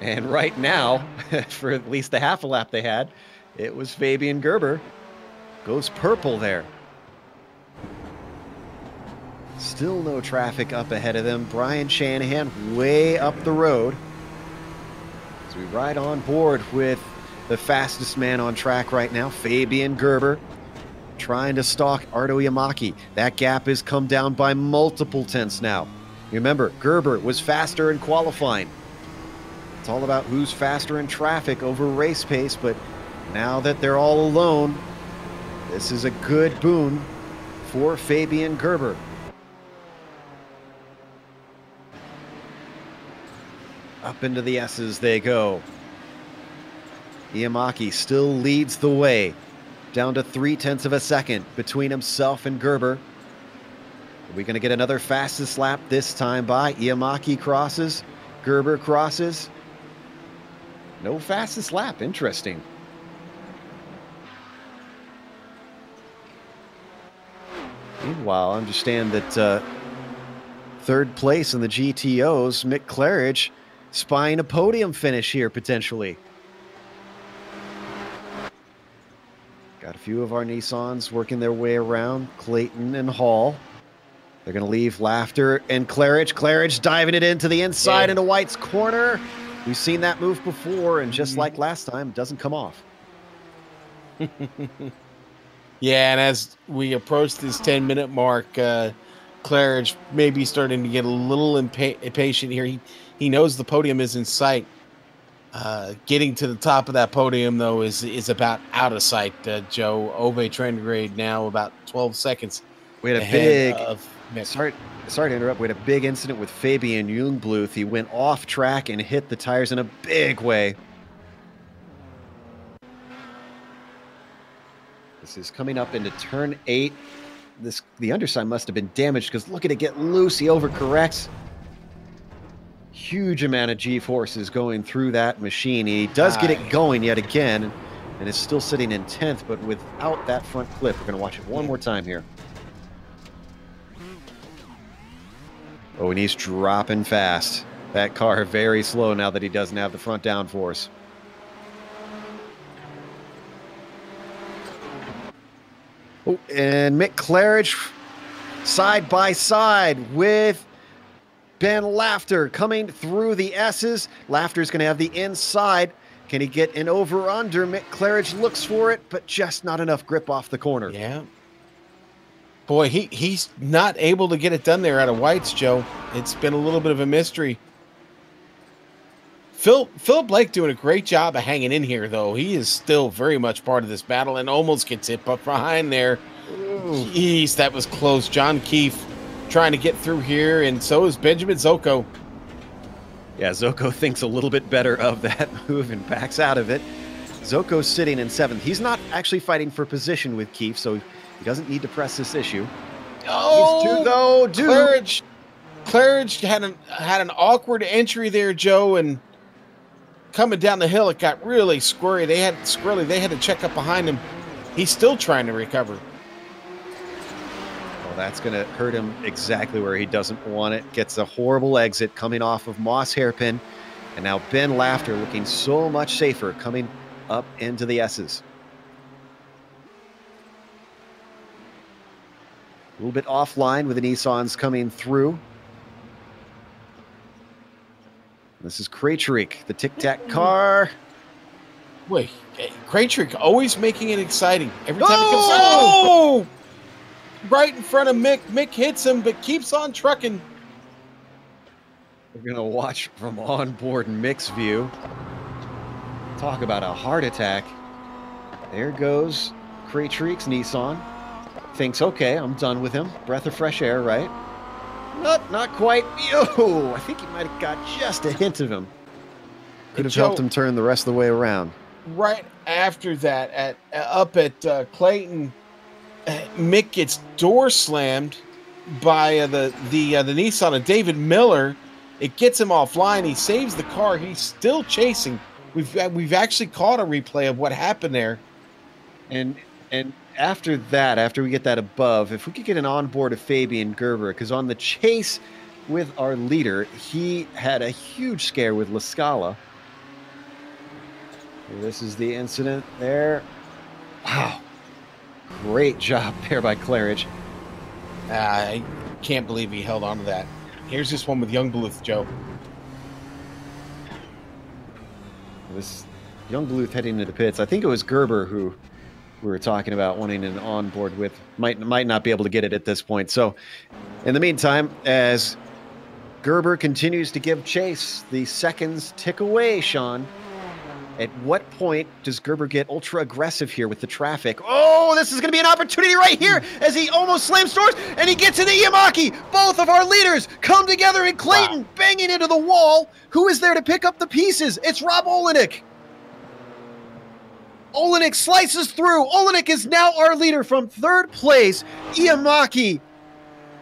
And right now, for at least the half a lap they had, it was Fabian Gerber. Goes purple there. Still no traffic up ahead of them. Brian Shanahan way up the road. As we ride on board with the fastest man on track right now, Fabian Gerber, trying to stalk Ardo Iamaki. That gap has come down by multiple tenths now. Remember, Gerber was faster in qualifying. It's all about who's faster in traffic over race pace, but now that they're all alone, this is a good boon for Fabian Gerber. Up into the S's they go. Iamaki still leads the way, down to 0.3 of a second between himself and Gerber. Are we going to get another fastest lap this time by? Iamaki crosses, Gerber crosses. No fastest lap. Interesting. Meanwhile, I understand that third place in the GTOs, Mick Claridge, spying a podium finish here potentially. Got a few of our Nissans working their way around. Clayton and Hall. They're going to leave Laughter and Claridge. Claridge diving it into the inside into White's corner. We've seen that move before, and just like last time, it doesn't come off. Yeah, and as we approach this 10-minute mark, Claridge may be starting to get a little impatient here. He knows the podium is in sight. Getting to the top of that podium, though, is about out of sight. Joe, Ove Trengrade now about 12 seconds. We had a big... Sorry to interrupt. We had a big incident with Fabian Jungbluth. He went off track and hit the tires in a big way. This is coming up into turn 8. The underside must have been damaged because look at it get loose. He overcorrects. Huge amount of G-forces going through that machine. He does get it going yet again and is still sitting in 10th, but without that front clip. We're going to watch it one more time here. Oh, and he's dropping fast. That car very slow now that he doesn't have the front downforce. Oh, and Mick Claridge side by side with Ben Laughter coming through the S's. Laughter's going to have the inside. Can he get an over-under? Mick Claridge looks for it, but just not enough grip off the corner. Yeah. Boy, he's not able to get it done there out of whites, Joe. It's been a little bit of a mystery. Phil Blake doing a great job of hanging in here, though. He is still very much part of this battle and almost gets hit up behind there. Ooh. Jeez, that was close. John Keefe trying to get through here, and so is Benjamin Zoko. Yeah, Zoko thinks a little bit better of that move and backs out of it. Zoko's sitting in 7th. He's not actually fighting for position with Keefe, so he doesn't need to press this issue. Oh, these two, though, Claridge had an awkward entry there, Joe, and coming down the hill, it got really squirrely. They had to check up behind him. He's still trying to recover. Well, that's going to hurt him exactly where he doesn't want it. Gets a horrible exit coming off of Moss Hairpin. And now Ben Laughter looking so much safer coming up into the S's. A little bit offline with the Nissans coming through. This is Krejcik, the tic-tac car. Wait, Krejcik always making it exciting. Every time it comes out, right in front of Mick. Mick hits him, but keeps on trucking. We're going to watch from on board Mick's view. Talk about a heart attack. There goes Krejcik's Nissan. Thinks, okay, I'm done with him. Breath of fresh air, right? Not quite. Yo, I think he might have got just a hint of him. Could have helped him turn the rest of the way around. Right after that, up at Clayton, Mick gets door slammed by the Nissan of David Miller. It gets him offline. He saves the car. He's still chasing. We've actually caught a replay of what happened there. And after that, after we get that above, if we could get an onboard of Fabian Gerber, because on the chase with our leader, he had a huge scare with La Scala. This is the incident there. Wow. Great job there by Claridge. I can't believe he held on to that. Here's this one with Young Bluth, Joe. This Young Bluth heading into the pits. I think it was Gerber who we were talking about wanting an onboard with. Might not be able to get it at this point. So in the meantime, as Gerber continues to give chase, the seconds tick away, Sean. At what point does Gerber get ultra aggressive here with the traffic? Oh, this is going to be an opportunity right here as he almost slams doors and he gets into Iamaki. Both of our leaders come together in Clayton, banging into the wall. Who is there to pick up the pieces? It's Rob Olenek. Olenek slices through. Olenek is now our leader from 3rd place. Iamaki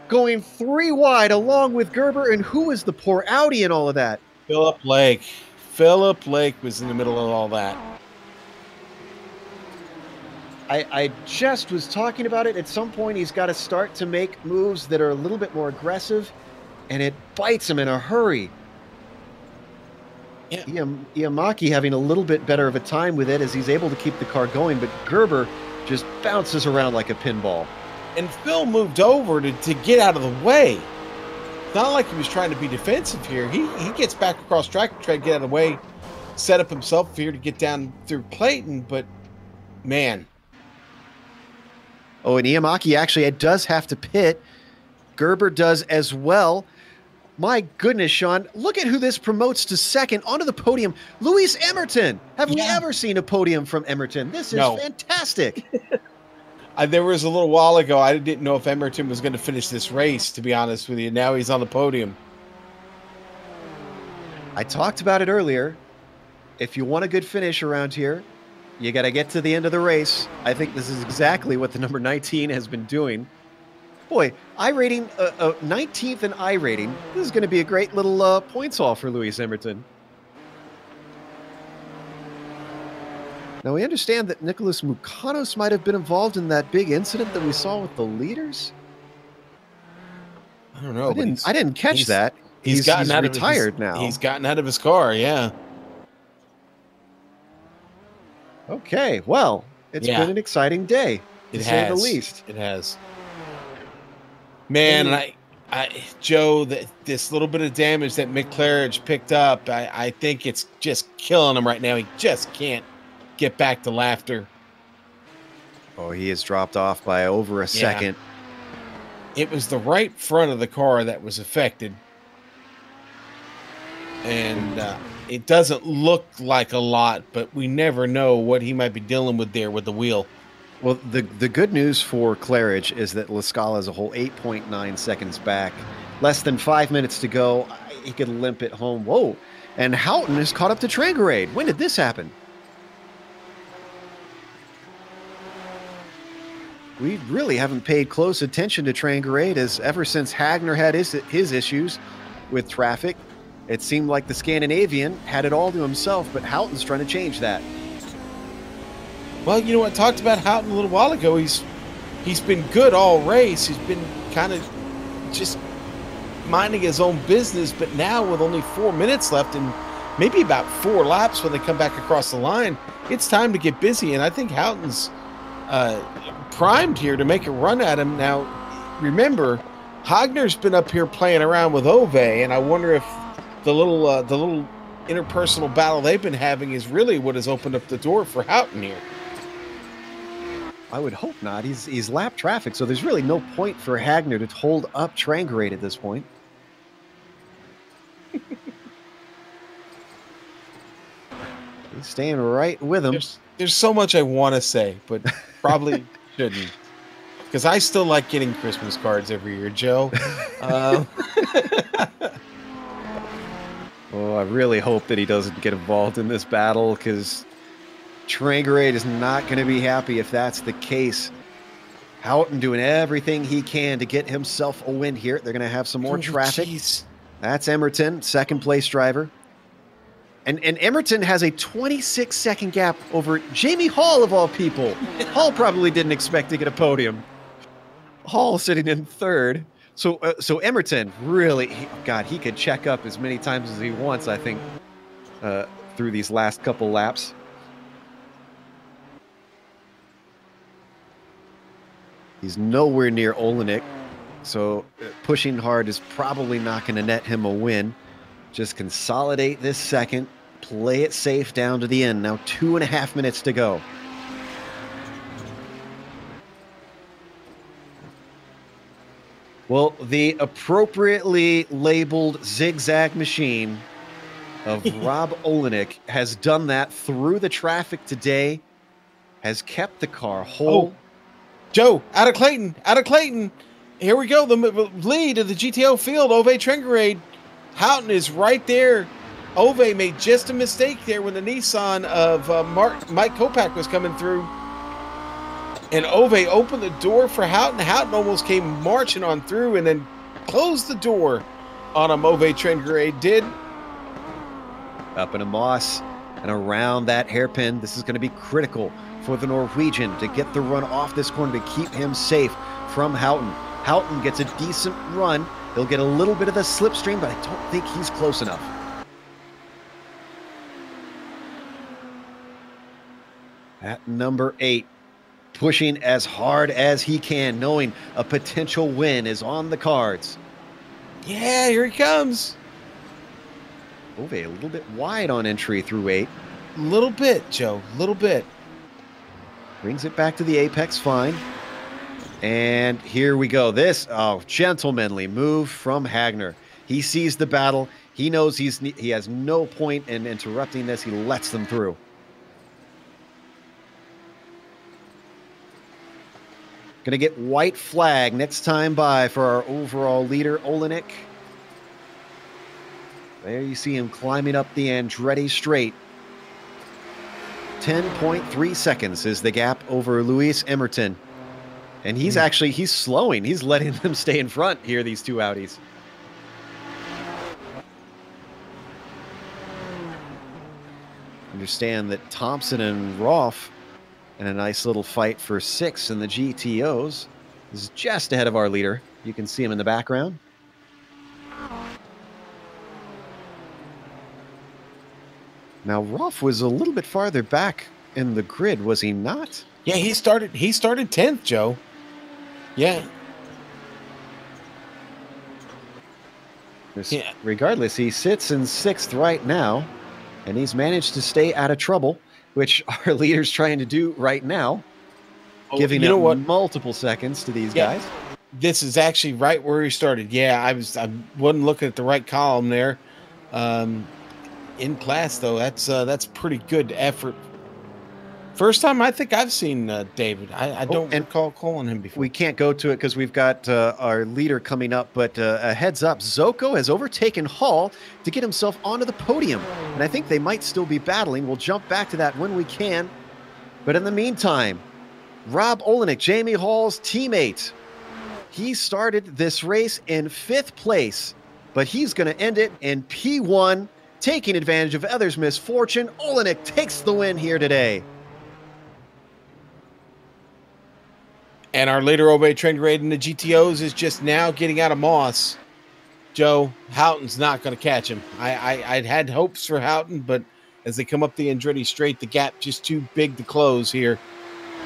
going 3 wide along with Gerber. And who is the poor Audi in all of that? Philip Lake. Philip Lake was in the middle of all that. I just was talking about it. At some point, he's got to start to make moves that are a little bit more aggressive, and it bites him in a hurry. Yeah. Iamaki having a little bit better of a time with it as he's able to keep the car going, but Gerber just bounces around like a pinball. And Phil moved over to get out of the way. Not like he was trying to be defensive here. He gets back across track to try to get out of the way, set up himself here to get down through Clayton, but man. Oh, and Iamaki actually does have to pit. Gerber does as well. My goodness, Sean, look at who this promotes to 2nd onto the podium. Luis Emerton. Have we ever seen a podium from Emerton? This is fantastic. There was a little while ago, I didn't know if Emerton was going to finish this race, to be honest with you. Now he's on the podium. I talked about it earlier. If you want a good finish around here, you got to get to the end of the race. I think this is exactly what the number 19 has been doing. Boy, iRating, 19th in iRating. This is going to be a great little points haul for Luis Emerton. Now, we understand that Nicholas Mukanos might have been involved in that big incident that we saw with the leaders. I don't know. I didn't catch that. He's retired now. He's gotten out of his car, yeah. Okay, well, it's been an exciting day, to say the least. It has. Man, and Joe, this little bit of damage that McClaren picked up, I think it's just killing him right now. He just can't get back to laughter. Oh, he is dropped off by over a second. It was the right front of the car that was affected. And it doesn't look like a lot, but we never know what he might be dealing with there with the wheel. Well, the good news for Claridge is that La Scala is a whole 8.9 seconds back. Less than 5 minutes to go. He could limp it home. Whoa. And Houghton is caught up to Trangarade. When did this happen? We really haven't paid close attention to Trangarade, as ever since Hagner had his issues with traffic, it seemed like the Scandinavian had it all to himself, but Houghton's trying to change that. Well, you know, I talked about Houghton a little while ago. He's been good all race. He's been kind of just minding his own business, but now with only 4 minutes left and maybe about 4 laps when they come back across the line, it's time to get busy. And I think Houghton's primed here to make a run at him. Now, remember, Hagner's been up here playing around with Ove, and I wonder if the little interpersonal battle they've been having is really what has opened up the door for Houghton here. I would hope not. He's lapped traffic, so there's really no point for Hagner to hold up Trangarade at this point. He's staying right with him. There's so much I want to say, but probably shouldn't. Because I still like getting Christmas cards every year, Joe. Oh, I really hope that he doesn't get involved in this battle, because Trangarade is not going to be happy if that's the case. Houghton doing everything he can to get himself a win here. They're going to have some more traffic. Geez. That's Emerton, second place driver. And Emerton has a 26-second gap over Jamie Hall, of all people. Hall probably didn't expect to get a podium. Hall sitting in third. So Emerton really, he could check up as many times as he wants, I think, through these last couple laps. He's nowhere near Olenek, so pushing hard is probably not going to net him a win. Just consolidate this second, play it safe down to the end. Now 2.5 minutes to go. Well, the appropriately labeled zigzag machine of Rob Olenek has done that through the traffic today, has kept the car whole. Oh, Joe, out of Clayton. Here we go, the lead of the GTO field, Ove Trangarade. Houghton is right there. Ove made just a mistake there when the Nissan of Mike Kopak was coming through. And Ove opened the door for Houghton. Houghton almost came marching on through and then closed the door on him. Ove Trangarade did. Up in a moss and around that hairpin. This is going to be critical for the Norwegian to get the run off this corner to keep him safe from Houghton. Houghton gets a decent run. He'll get a little bit of the slipstream, but I don't think he's close enough. At number 8, pushing as hard as he can, knowing a potential win is on the cards. Yeah, here he comes. Ove a little bit wide on entry through 8. Little bit, Joe, little bit. Brings it back to the apex fine. And here we go. This, gentlemanly move from Hagner. He sees the battle. He knows he has no point in interrupting this. He lets them through. Going to get white flag next time by for our overall leader, Olenek. There you see him climbing up the Andretti straight. 10.3 seconds is the gap over Luis Emerton. And he's slowing. He's letting them stay in front here, these two Audis. Understand that Thompson and Rolf in a nice little fight for 6 in the GTOs. This is just ahead of our leader. You can see him in the background. Now, Rolf was a little bit farther back in the grid, was he not? Yeah, he started 10th, Joe. Yeah. Yeah. Regardless, he sits in 6th right now, and he's managed to stay out of trouble, which our leader's trying to do right now, giving you know what? multiple seconds to these Yeah. guys. This is actually right where he started. Yeah, I wasn't looking at the right column there. In class though, that's pretty good effort. First time I think I've seen David. I don't recall calling him before. We can't go to it because we've got our leader coming up, but a heads up, Zoko has overtaken Hall to get himself onto the podium, and I think they might still be battling. We'll jump back to that when we can, but in the meantime, Rob Olenek, Jamie Hall's teammate, he started this race in 5th place, but he's going to end it in P1, taking advantage of others' misfortune. Olenek takes the win here today. And our leader, Ove Trengrade in the GTOs, is just now getting out of Moss. Joe, Houghton's not going to catch him. I'd had hopes for Houghton, but as they come up the Andretti straight, the gap just too big to close here.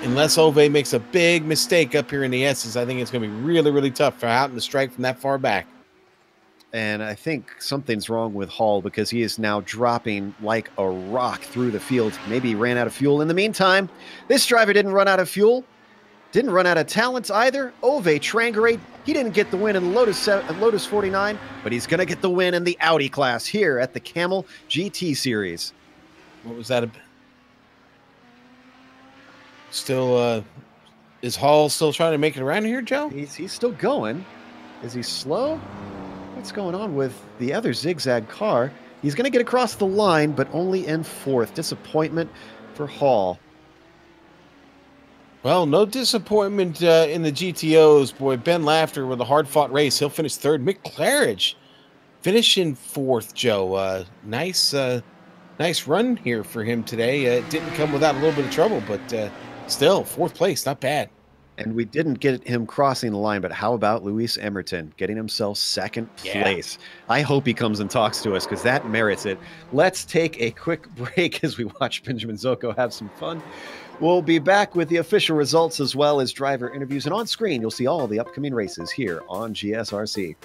Unless Ove makes a big mistake up here in the S's, I think it's going to be really, really tough for Houghton to strike from that far back. And I think something's wrong with Hall because he is now dropping like a rock through the field. Maybe he ran out of fuel. In the meantime, this driver didn't run out of fuel. Didn't run out of talents either. Ove Trangerade, he didn't get the win in the Lotus 49, but he's going to get the win in the Audi class here at the Kamel GT Series. What was that? Still, is Hall still trying to make it around here, Joe? He's still going. Is he slow? What's going on with the other zigzag car? He's going to get across the line, but only in 4th. Disappointment for Hall. Well, no disappointment in the GTOs. Boy, Ben Laughter with a hard-fought race. He'll finish 3rd. Mick Claridge finishing 4th, Joe. Nice run here for him today. It didn't come without a little bit of trouble, but still, 4th place, not bad. And we didn't get him crossing the line, but how about Luis Emerton getting himself 2nd place? I hope he comes and talks to us because that merits it. Let's take a quick break as we watch Benjamin Zoko have some fun. We'll be back with the official results as well as driver interviews. And on screen, you'll see all the upcoming races here on GSRC.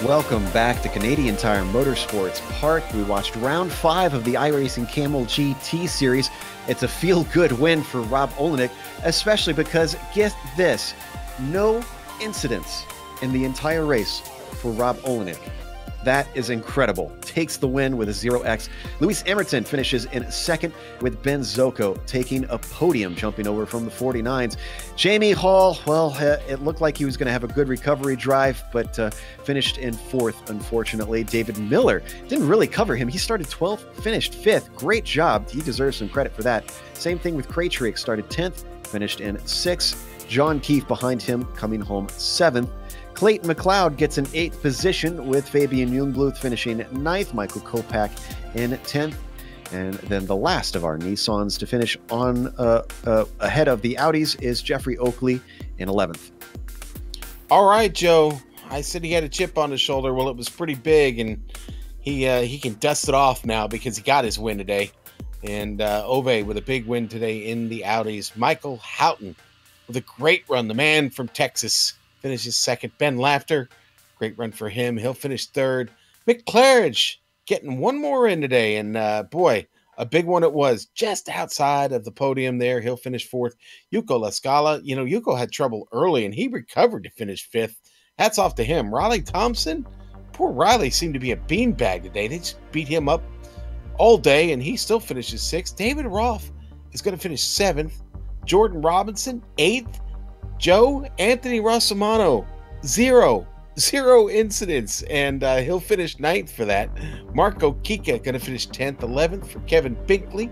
Welcome back to Canadian Tire Motorsports Park. We watched round 5 of the iRacing Kamel GT series. It's a feel-good win for Rob Olenek, especially because, get this, no incidents in the entire race for Rob Olenek. That is incredible. Takes the win with a 0x. Luis Emerton finishes in second, with Ben Zocco taking a podium, jumping over from the 49s. Jamie Hall, well, it looked like he was going to have a good recovery drive, but finished in fourth, unfortunately. David Miller didn't really cover him. He started 12th, finished fifth. Great job. He deserves some credit for that. Same thing with Kraytrick, started 10th, finished in sixth. John Keefe behind him, coming home 7th. Clayton McLeod gets an 8th position, with Fabian Jungbluth finishing 9th, Michael Kopak in 10th, and then the last of our Nissans to finish on ahead of the Audis is Jeffrey Oakley in 11th. All right, Joe. I said he had a chip on his shoulder. Well, it was pretty big, and he can dust it off now because he got his win today. And Ove with a big win today in the Audis. Michael Houghton with a great run. The man from Texas finishes second. Ben Laughter, great run for him. He'll finish third. Mick Claridge getting one more in today. And boy, a big one it was, just outside of the podium there. He'll finish fourth. Yuko Lascala, Yuko had trouble early and he recovered to finish fifth. Hats off to him. Riley Thompson, poor Riley seemed to be a beanbag today. They just beat him up all day and he still finishes sixth. David Roth is going to finish seventh. Jordan Robinson, eighth. Joe Anthony Rossimano, zero incidents, and he'll finish 9th for that. Marco Kika going to finish 10th, 11th for Kevin Binkley.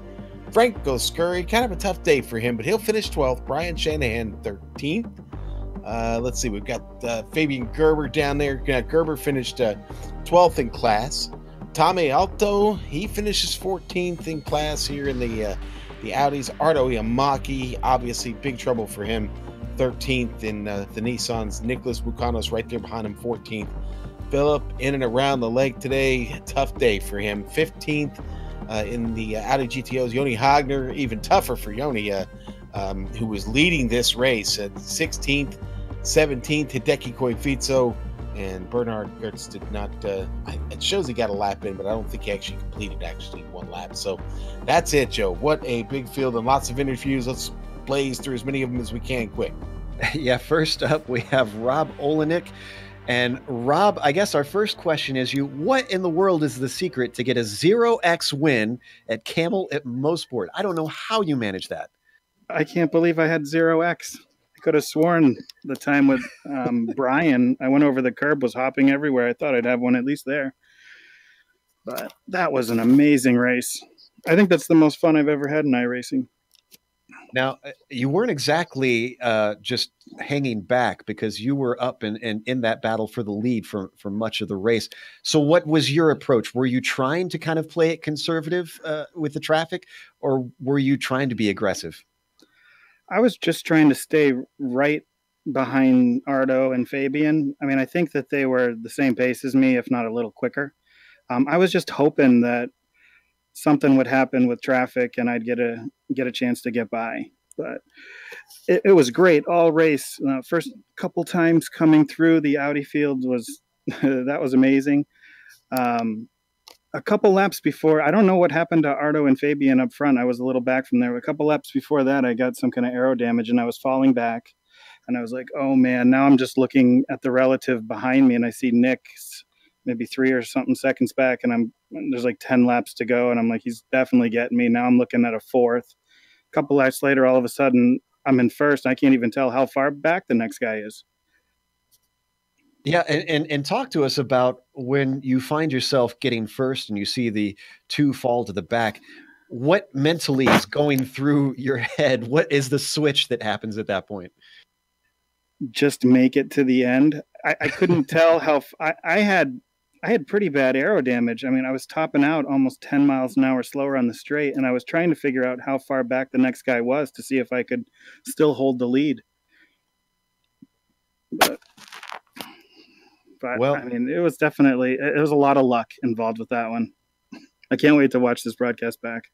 Franco Scurry, kind of a tough day for him, but he'll finish 12th. Brian Shanahan, 13th. Let's see, we've got Fabian Gerber down there. Gerber finished 12th in class. Tommy Alto, he finishes 14th in class here in the Audis. Ardo Yamaki, obviously big trouble for him. 13th in the Nissans. Nicholas Bucanos right there behind him, 14th. Philip in and around the lake today, tough day for him. 15th in the Audi GTOs. Yoni Hagner, even tougher for Yoni, who was leading this race at 16th. 17th, Hideki Koifizo, and Bernard Gertz did not, it shows he got a lap in, but I don't think he actually completed one lap. So that's it, Joe. What a big field and lots of interviews. Let's blaze through as many of them as we can quick. Yeah, first up we have Rob Olenek. And Rob, I guess our first question is what in the world is the secret to get a 0x win at Kamel at Mosport? I don't know how you manage that. I can't believe I had 0x. I could have sworn the time with Brian, I went over the curb, was hopping everywhere. I thought I'd have one at least there. But that was an amazing race. I think that's the most fun I've ever had in iRacing. Now, you weren't exactly just hanging back, because you were up and in that battle for the lead for much of the race. So what was your approach? Were you trying to kind of play it conservative with the traffic, or were you trying to be aggressive? I was just trying to stay right behind Ardo and Fabian. I mean, I think that they were the same pace as me, if not a little quicker. I was just hoping that something would happen with traffic and I'd get a chance to get by. But it was great all race. First couple times coming through the Audi field was that was amazing. A couple laps before, I don't know what happened to Ardo and Fabian up front. I was a little back from there. A couple laps before that, I got some kind of aero damage and I was falling back. And I was like, oh man, now I'm just looking at the relative behind me and I see Nick's maybe 3 or something seconds back, and there's like 10 laps to go, and I'm like, he's definitely getting me. Now I'm looking at a fourth. A couple laps later, all of a sudden, I'm in first. I can't even tell how far back the next guy is. Yeah, and talk to us about when you find yourself getting first and you see the two fall to the back. What mentally is going through your head? What is the switch that happens at that point? Just make it to the end. I couldn't tell how I had pretty bad aero damage. I mean, I was topping out almost 10 miles an hour slower on the straight, and I was trying to figure out how far back the next guy was to see if I could still hold the lead. But well, I mean, it was a lot of luck involved with that one. I can't wait to watch this broadcast back.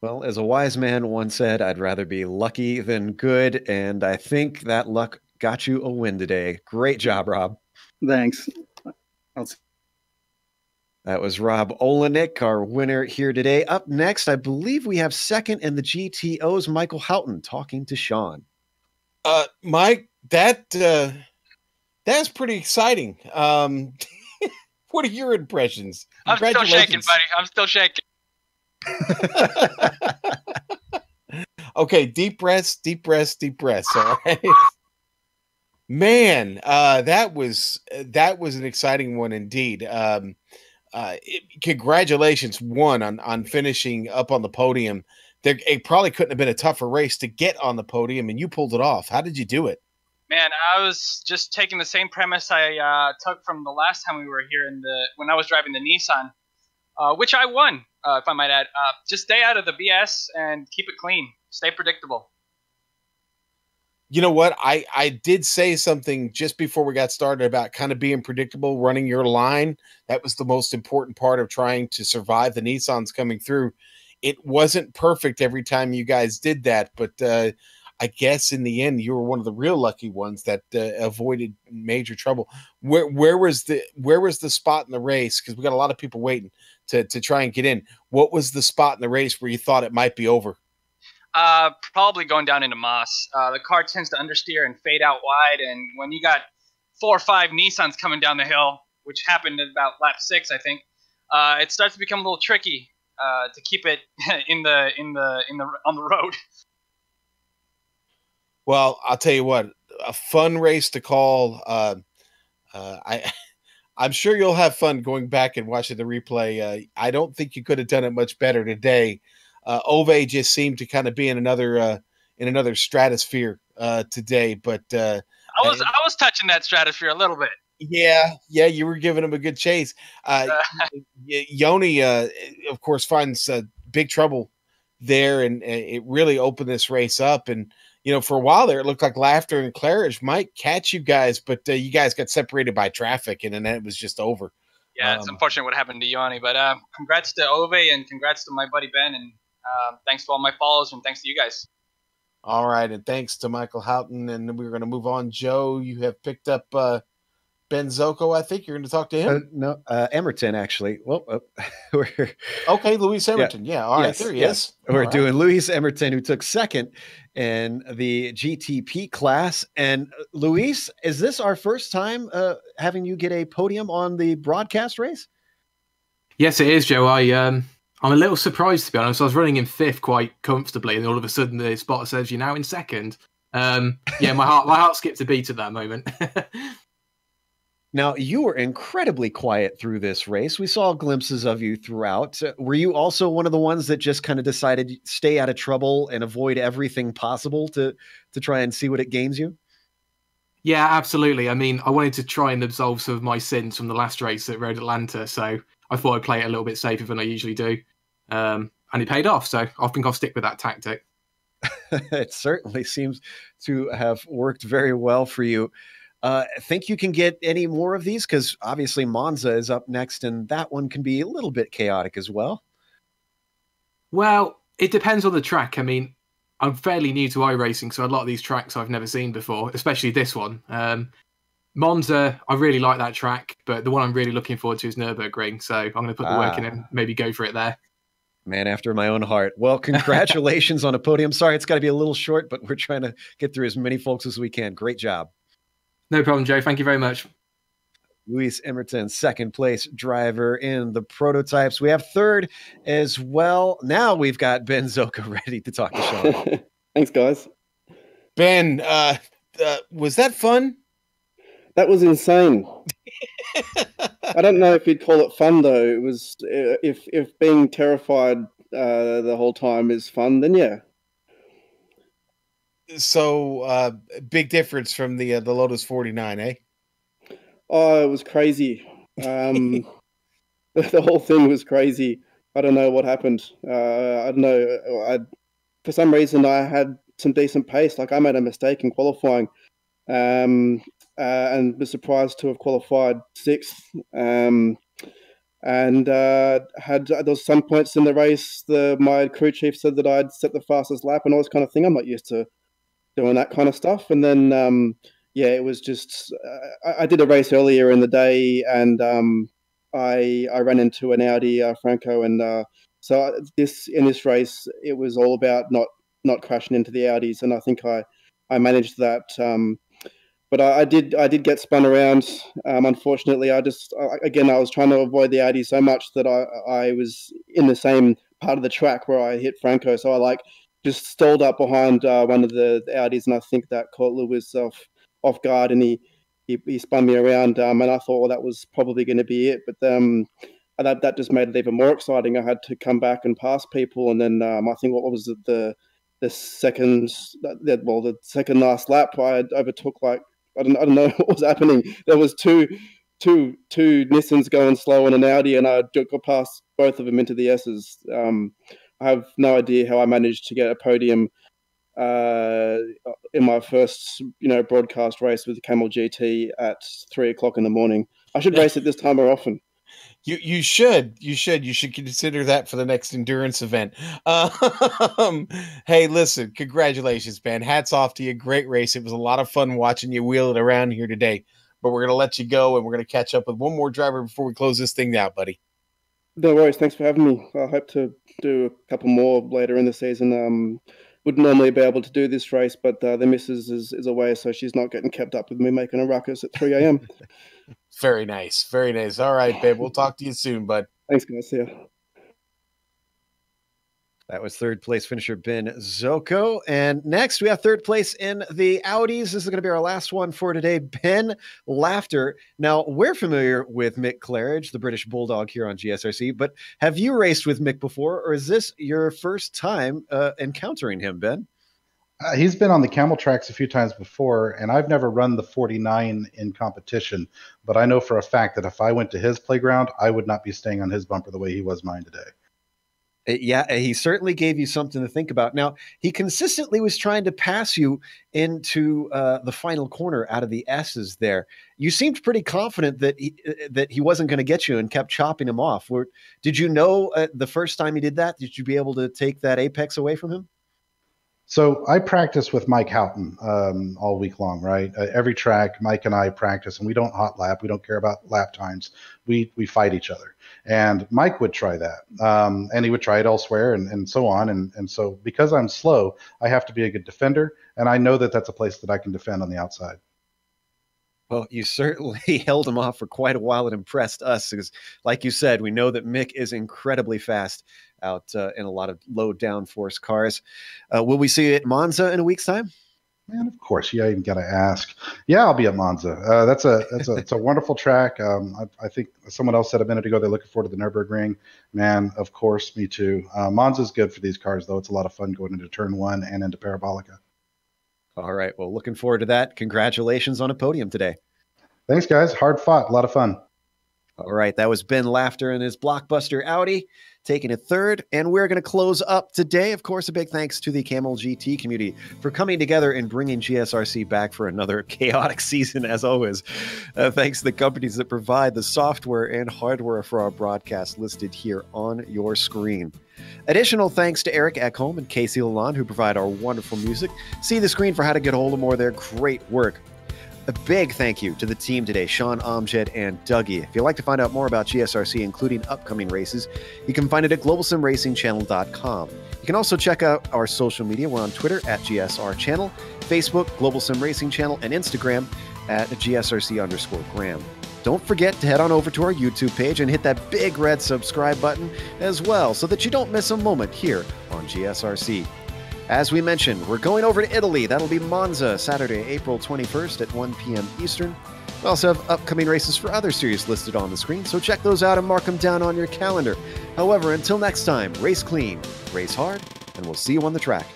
Well, as a wise man once said, I'd rather be lucky than good, and I think that luck got you a win today. Great job, Rob. Thanks. I'll That was Rob Olenek, our winner here today. Up next, I believe we have second in the GTO's Michael Houghton talking to Sean. Mike, that's pretty exciting. What are your impressions? I'm still shaking, buddy. I'm still shaking. Okay, deep breaths, deep breaths, deep breaths. All right. Man, that was an exciting one indeed. Congratulations, one, on finishing up on the podium. It probably couldn't have been a tougher race to get on the podium, and you pulled it off. How did you do it? Man, I was just taking the same premise I took from the last time we were here when I was driving the Nissan, which I won, if I might add. Just stay out of the BS and keep it clean. Stay predictable. You know what? I did say something just before we got started about kind of being predictable, running your line. That was the most important part of trying to survive the Nissans coming through. It wasn't perfect every time you guys did that, but I guess in the end you were one of the real lucky ones that avoided major trouble. Where was the spot in the race? Because we got a lot of people waiting to try and get in. What was the spot in the race where you thought it might be over? Probably going down into Moss. The car tends to understeer and fade out wide, and when you got 4 or 5 Nissans coming down the hill, which happened at about lap 6, I think, it starts to become a little tricky to keep it on the road. Well, I'll tell you what, a fun race to call. I'm sure you'll have fun going back and watching the replay. I don't think you could have done it much better today. Ove just seemed to kind of be in another stratosphere today, but I was touching that stratosphere a little bit. Yeah, you were giving him a good chase. Yoni, of course, finds big trouble there, and it really opened this race up. And for a while there, it looked like Laughter and Claridge might catch you guys, but you guys got separated by traffic, and then it was just over. Yeah, it's unfortunate what happened to Yoni, but congrats to Ove and congrats to my buddy Ben, and thanks to all my followers and thanks to you guys. All right, and thanks to Michael Houghton, and we're going to move on. Joe, you have picked up Ben Zocco. I think you're going to talk to him. No, Emerton, actually. Well, okay, Luis Emerton. Yeah, all right, yes, there he is. We're doing Luis Emerton, who took second in the GTP class. And Luis, is this our first time having you get a podium on the broadcast race? Yes, it is, Joe. I'm a little surprised, to be honest. I was running in 5th quite comfortably, and all of a sudden the spotter says you're now in 2nd. Yeah, my heart skipped a beat at that moment. Now, you were incredibly quiet through this race. We saw glimpses of you throughout. Were you also one of the ones that just kind of decided to stay out of trouble and avoid everything possible to try and see what it gains you? Yeah, absolutely. I mean, I wanted to try and absolve some of my sins from the last race at Road Atlanta, so I thought I'd play it a little bit safer than I usually do. And it paid off, so I think I'll stick with that tactic. It certainly seems to have worked very well for you. Think you can get any more of these? Because obviously Monza is up next, and that one can be a little bit chaotic as well. Well, it depends on the track. I mean, I'm fairly new to iRacing, so a lot of these tracks I've never seen before, especially this one. Monza, I really like that track, but the one I'm really looking forward to is Nürburgring, so I'm going to put the work in and maybe go for it there. Man after my own heart. Well, congratulations on a podium. Sorry, it's got to be a little short, but we're trying to get through as many folks as we can. Great job. No problem, Joe. Thank you very much. Luis Emerton, 2nd place driver in the prototypes. We have 3rd as well. Now we've got Ben Zocco ready to talk to Sean. Thanks, guys. Ben, was that fun? That was insane. I don't know if you'd call it fun, though. It was if being terrified the whole time is fun, then yeah. So big difference from the Lotus 49, eh? Oh, it was crazy. The whole thing was crazy. I don't know what happened. I don't know. For some reason, I had some decent pace. Like I made a mistake in qualifying, and was surprised to have qualified 6th. And there was some points in the race. My crew chief said that I'd set the fastest lap and all this kind of thing. I'm not used to doing that kind of stuff. And then yeah, it was just I did a race earlier in the day, and I ran into an Audi Franco, and so in this race it was all about not crashing into the Audis, and I think I managed that. But I did get spun around. Unfortunately, I was trying to avoid the Audi so much that I was in the same part of the track where I hit Franco, so I just stalled up behind one of the Audis, and I think that caught Lewis off guard, and he spun me around, and I thought, well, that was probably going to be it, but that just made it even more exciting. I had to come back and pass people, and then I think what was it, the second last lap, I overtook I don't know what was happening. There was two Nissans going slow on an Audi, and I got past both of them into the S's. I have no idea how I managed to get a podium in my first, broadcast race with the Kamel GT at 3:00 in the morning. I should race it this time more often. You should consider that for the next endurance event. Hey, listen, congratulations, man. Hats off to you. Great race. It was a lot of fun watching you wheel it around here today, but we're going to let you go, and we're going to catch up with one more driver before we close this thing out, buddy. No worries. Thanks for having me. I hope to do a couple more later in the season. Wouldn't normally be able to do this race, but the missus is away, so she's not getting kept up with me making a ruckus at 3 a.m. Very nice. Very nice. All right, babe. We'll talk to you soon, bud. Thanks, guys. See ya. That was third place finisher Ben Zoko. And next we have third place in the Audis. This is going to be our last one for today. Ben Laughter. Now, we're familiar with Mick Claridge, the British Bulldog here on GSRC, but have you raced with Mick before, or is this your first time encountering him, Ben? He's been on the camel tracks a few times before, and I've never run the 49 in competition, but I know for a fact that if I went to his playground, I would not be staying on his bumper the way he was mine today. Yeah, he certainly gave you something to think about. Now, he consistently was trying to pass you into the final corner out of the S's there. You seemed pretty confident that he wasn't going to get you and kept chopping him off. Did you know the first time he did that, did you be able to take that apex away from him? So I practice with Mike Houghton all week long, right? Every track, Mike and I practice, and we don't hot lap. We don't care about lap times. We fight each other. And Mike would try that, and he would try it elsewhere, and so on. And so because I'm slow, I have to be a good defender, and I know that that's a place that I can defend on the outside. Well, you certainly held him off for quite a while. It impressed us because, like you said, we know that Mick is incredibly fast out in a lot of low downforce cars. Will we see you at Monza in a week's time? Man, of course. Yeah, you got to ask. Yeah, I'll be at Monza. It's a wonderful track. I think someone else said a minute ago they're looking forward to the Nürburgring. Man, of course, me too. Monza's good for these cars, though. It's a lot of fun going into turn 1 and into Parabolica. All right. Well, looking forward to that. Congratulations on a podium today. Thanks, guys. Hard fought. A lot of fun. All right. That was Ben Laughter and his blockbuster Audi taking it third. And we're going to close up today. Of course, a big thanks to the Kamel GT community for coming together and bringing GSRC back for another chaotic season, as always. Thanks to the companies that provide the software and hardware for our broadcast listed here on your screen. Additional thanks to Eric Ekholm and Casey Lalonde, who provide our wonderful music. See the screen for how to get a hold of more of their great work. A big thank you to the team today, Sean Amjed and Dougie. If you'd like to find out more about GSRC, including upcoming races, you can find it at globalsimracingchannel.com. You can also check out our social media. We're on Twitter at GSR Channel, Facebook, Global Sim Racing Channel, and Instagram at GSRC_Graham. Don't forget to head on over to our YouTube page and hit that big red subscribe button as well so that you don't miss a moment here on GSRC. As we mentioned, we're going over to Italy. That'll be Monza, Saturday, April 21st at 1 p.m. Eastern. We also have upcoming races for other series listed on the screen, so check those out and mark them down on your calendar. However, until next time, race clean, race hard, and we'll see you on the track.